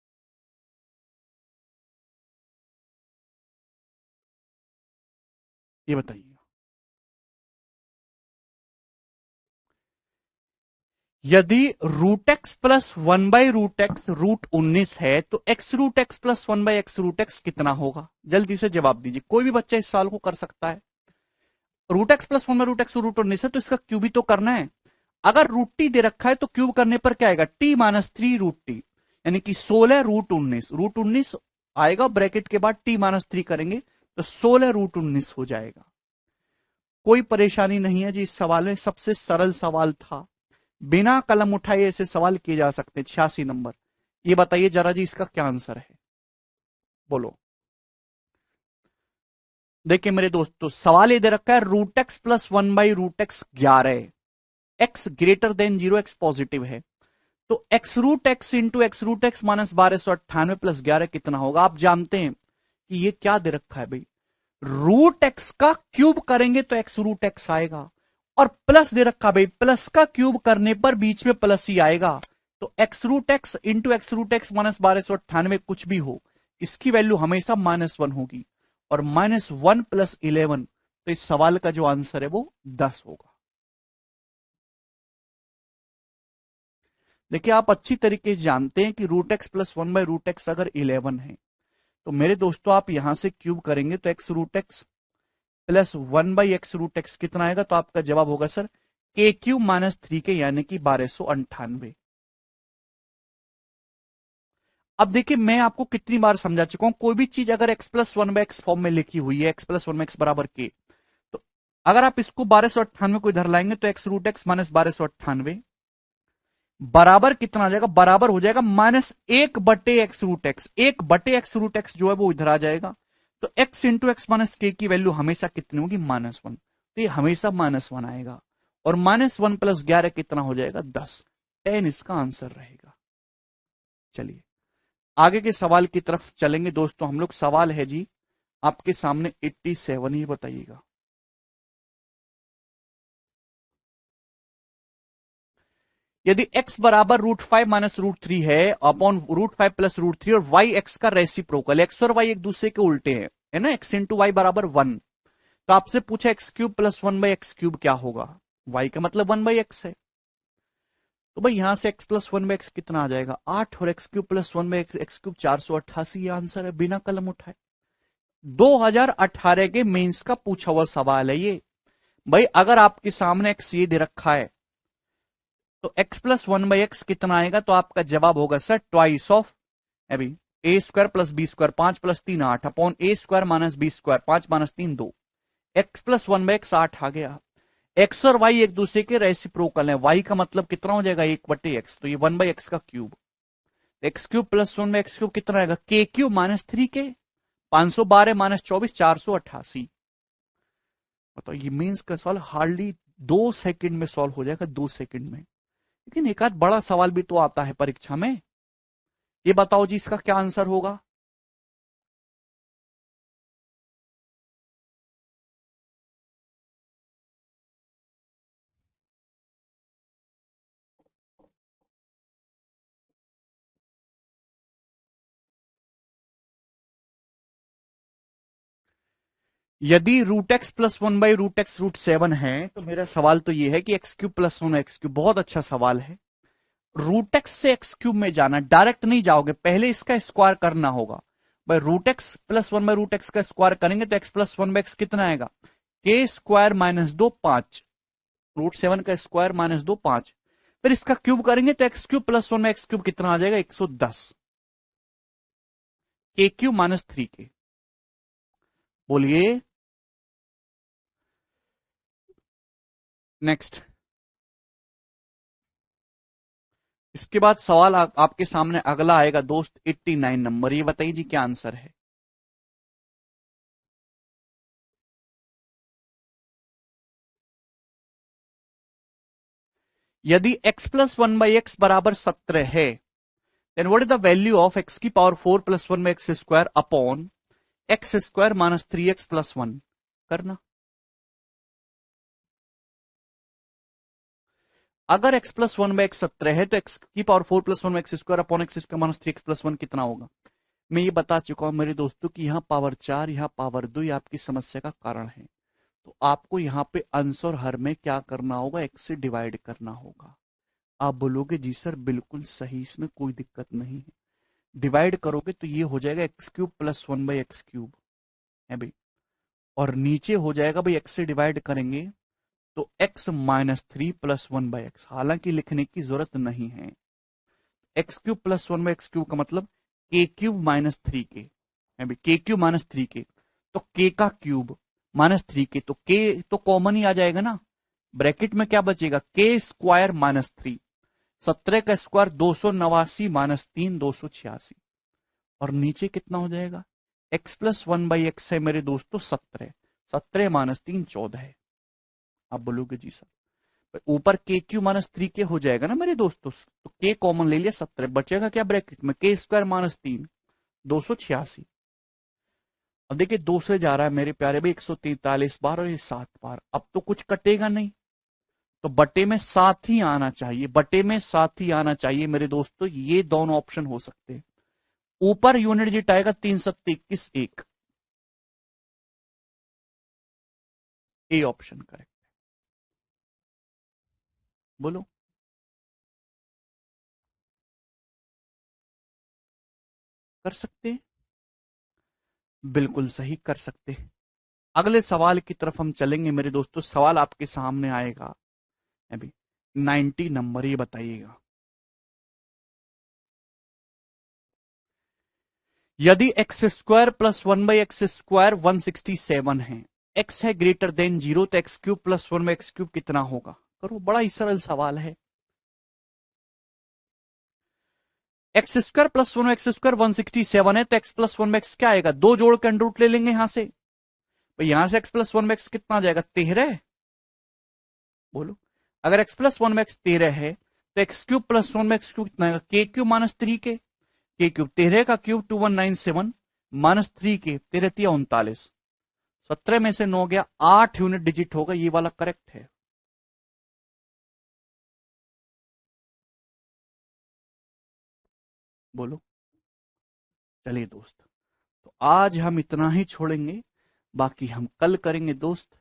ये बताइए, यदि रूट एक्स प्लस 1/√x √19 है तो x√x प्लस 1/x√x कितना होगा? जल्दी से जवाब दीजिए, कोई भी बच्चा इस सवाल को कर सकता है। रूट एक्स प्लस 1/√x √19 है तो इसका क्यूब ही तो करना है। अगर रूट टी दे रखा है तो क्यूब करने पर क्या आएगा? t-3 √t, यानी कि 16 √19, √19 आएगा, ब्रैकेट के बाद t-3 करेंगे तो 16 √19 हो जाएगा। कोई परेशानी नहीं है जी इस सवाल में, सबसे सरल सवाल था, बिना कलम उठाए ऐसे सवाल किए जा सकते हैं। 86 नंबर। ये बताइए जरा जी, इसका क्या आंसर है? बोलो। देखिए मेरे दोस्तों, सवाल ये दे रखा है root x plus 1/√x 11, x greater than 0, x positive है, तो x√x into x√x minus 1298 plus 11 कितना होगा? आप जानते हैं कि ये क्या दे रखा है भाई? रूट एक्स का क्यूब करेंगे तो x√x आएगा, और प्लस दे रखा भाई, प्लस का क्यूब करने पर बीच में प्लस ही आएगा, तो x√x इंटू x√x माइनस 1298 कुछ भी हो, इसकी वैल्यू हमेशा -1 होगी, और -1 प्लस 11, तो इस सवाल का जो आंसर है वो 10 होगा। देखिए आप अच्छी तरीके से जानते हैं कि रूट एक्स प्लस 1/√x अगर 11 है तो मेरे दोस्तों आप यहां से क्यूब करेंगे तो x√x प्लस 1/x√x कितना आएगा? तो आपका जवाब होगा सर k³ माइनस 3k, यानी कि 1298। अब देखिए मैं आपको कितनी बार समझा चुका हूं, कोई भी चीज अगर x प्लस 1/x फॉर्म में लिखी हुई है, x प्लस 1/x बराबर k, तो अगर आप इसको 1298 को इधर लाएंगे तो x√x माइनस 1298 बराबर कितना आ जाएगा? बराबर हो जाएगा -1/x√x, 1/x√x जो है वो इधर आ जाएगा, तो x इंटू एक्स माइनस के की वैल्यू हमेशा कितनी होगी? -1, तो ये हमेशा -1 आएगा, और -1 प्लस 11 कितना हो जाएगा? 10, 10 इसका आंसर रहेगा। चलिए आगे के सवाल की तरफ चलेंगे दोस्तों हम लोग। सवाल है जी आपके सामने 87, ही बताइएगा। यदि x बराबर √5 माइनस √3 है अपॉन √5 प्लस √3 और y x का रेसिप्रोकल, x और y एक दूसरे के उल्टे हैं, है ना, x इंटू वाई बराबर 1, तो आपसे पूछा x³ प्लस 1/x³ क्या होगा? y का मतलब 1/x है, तो भाई यहां से x प्लस 1/x कितना आ जाएगा? 8, और x³ प्लस 1/x³ 488, ये आंसर है बिना कलम उठाए। 2018 के मेंस का पूछा हुआ सवाल है ये। भाई अगर आपके सामने x ये दे रखा है तो x प्लस 1/x कितना आएगा? तो आपका जवाब होगा सर ट्वाइस ऑफ अभी a² plus b², 5 plus 3 8 upon a² minus b², 5 minus 3 2, x plus 1/x 8 आ गया। x और y एक दूसरे के रेसिप्रोकल है, y का मतलब कितना हो जाएगा? 1/x, तो ये 1/x का क्यूब, x³ प्लस 1/x³ कितना आएगा? k³ minus 3k, 512 minus 24, 488। बताओ, ये मीन्स का सवाल हार्डली 2 सेकंड में सॉल्व हो जाएगा, 2 सेकंड में। लेकिन एक आध बड़ा सवाल भी तो आता है परीक्षा में। ये बताओ जी इसका क्या आंसर होगा। यदि root x plus one by root x root seven है तो मेरा सवाल तो ये है कि x cube plus one x cube, बहुत अच्छा सवाल है। रूट एक्स से एक्स क्यूब में जाना, डायरेक्ट नहीं जाओगे, पहले इसका स्क्वायर करना होगा। भाई root x plus one by root x का स्क्वायर करेंगे तो x plus one by x कितना आएगा, के स्क्वायर माइनस दो पांच, रूट सेवन का स्क्वायर माइनस दो पांच। फिर इसका क्यूब करेंगे तो x cube plus one by x cube कितना आ जाएगा, 110, के क्यूब माइनस थ्री के। बोलिए नेक्स्ट। इसके बाद सवाल आपके सामने अगला आएगा दोस्त, 89 नंबर। ये बताइए जी क्या आंसर है। यदि x plus one by x बराबर 17 है, then what is the value of x की power 4 plus one by x square upon x square minus three x plus one. करना। अगर x plus one by x 17 है तो x की power 4 plus one by x square upon x square minus three x plus one कितना होगा। मैं ये बता चुका हूं मेरे दोस्तों कि यहां पावर 4 यहां पावर 2 ये आपकी समस्या का कारण है। तो आपको यहां पे अंश और हर में क्या करना होगा, x से डिवाइड करना होगा। आप बोलोगे जी सर बिल्कुल सही, इसमें कोई दिक्कत नहीं है। डिवाइड करोगे तो ये हो जाएगा x cube plus one by x cube है भाई, और नीचे हो जाएगा भाई एक्स से डिवाइड करेंगे तो x minus three plus one by x, हालांकि लिखने की जरूरत नहीं है। X cube plus one by x cube का मतलब के क्यूब माइनस थ्री के है भाई, के क्यूब माइनस थ्री के, तो के का क्यूब माइनस थ्री के, तो के तो कॉमन ही आ जाएगा ना, ब्रैकेट में क्या बचेगा, के स्क्वायर माइनस थ्री, 17 का स्क्वायर 289 माइनस तीन 286, और नीचे कितना हो जाएगा, x plus one by x है मेरे दोस्तों 17, 17 माइनस तीन 14 है। आप बोलोगे जी सर ऊपर के क्यू माइनस थ्री के हो जाएगा ना मेरे दोस्तों, तो के कॉमन ले लिया 17, बचेगा क्या ब्रैकेट में, के स्क्वायर माइनस तीन 286। अब देखिए दो से जा रहा है मेरे प्यारे भाई 143 बार और ये 7 बार, अब तो कुछ कटेगा नहीं, तो बटे में साथ ही आना चाहिए, बटे में साथ ही आना चाहिए मेरे दोस्तों। ये दोनों ऑप्शन हो सकते हैं। ऊपर यूनिट डिजिट आएगा 3 7 21 1, ए ऑप्शन करेक्ट। बोलो। कर सकते हैं, बिल्कुल सही कर सकते हैं। अगले सवाल की तरफ हम चलेंगे मेरे दोस्तों। सवाल आपके सामने आएगा अभी 90 नंबर। ये बताइएगा, यदि x square plus one by x square 167 है, एक्स है ग्रेटर देन जीरो, तो x cube plus one by x cube कितना होगा। करो, बड़ा ही सरल सवाल है। X square plus one x square 167 है, तो एक्स प्लस वन एक्स क्या आएगा, दो जोड़ के अंडर रूट ले लेंगे यहां से, तो यहां से एक्स प्लस वन एक्स कितना आ जाएगा, 13। बोलो, अगर एक्स प्लस वन एक्स 13 है तो x cube plus one x cube कितना आएगा, के क्यूब माइनस थ्री के क्यूब, 13 का क्यूब 2197 माइनस थ्री के, 13 39, 17 में से 9 गया, 8 यूनिट डिजिट होगा, ये वाला करेक्ट है। बोलो। चलिए दोस्त, तो आज हम इतना ही छोड़ेंगे, बाकी हम कल करेंगे दोस्त।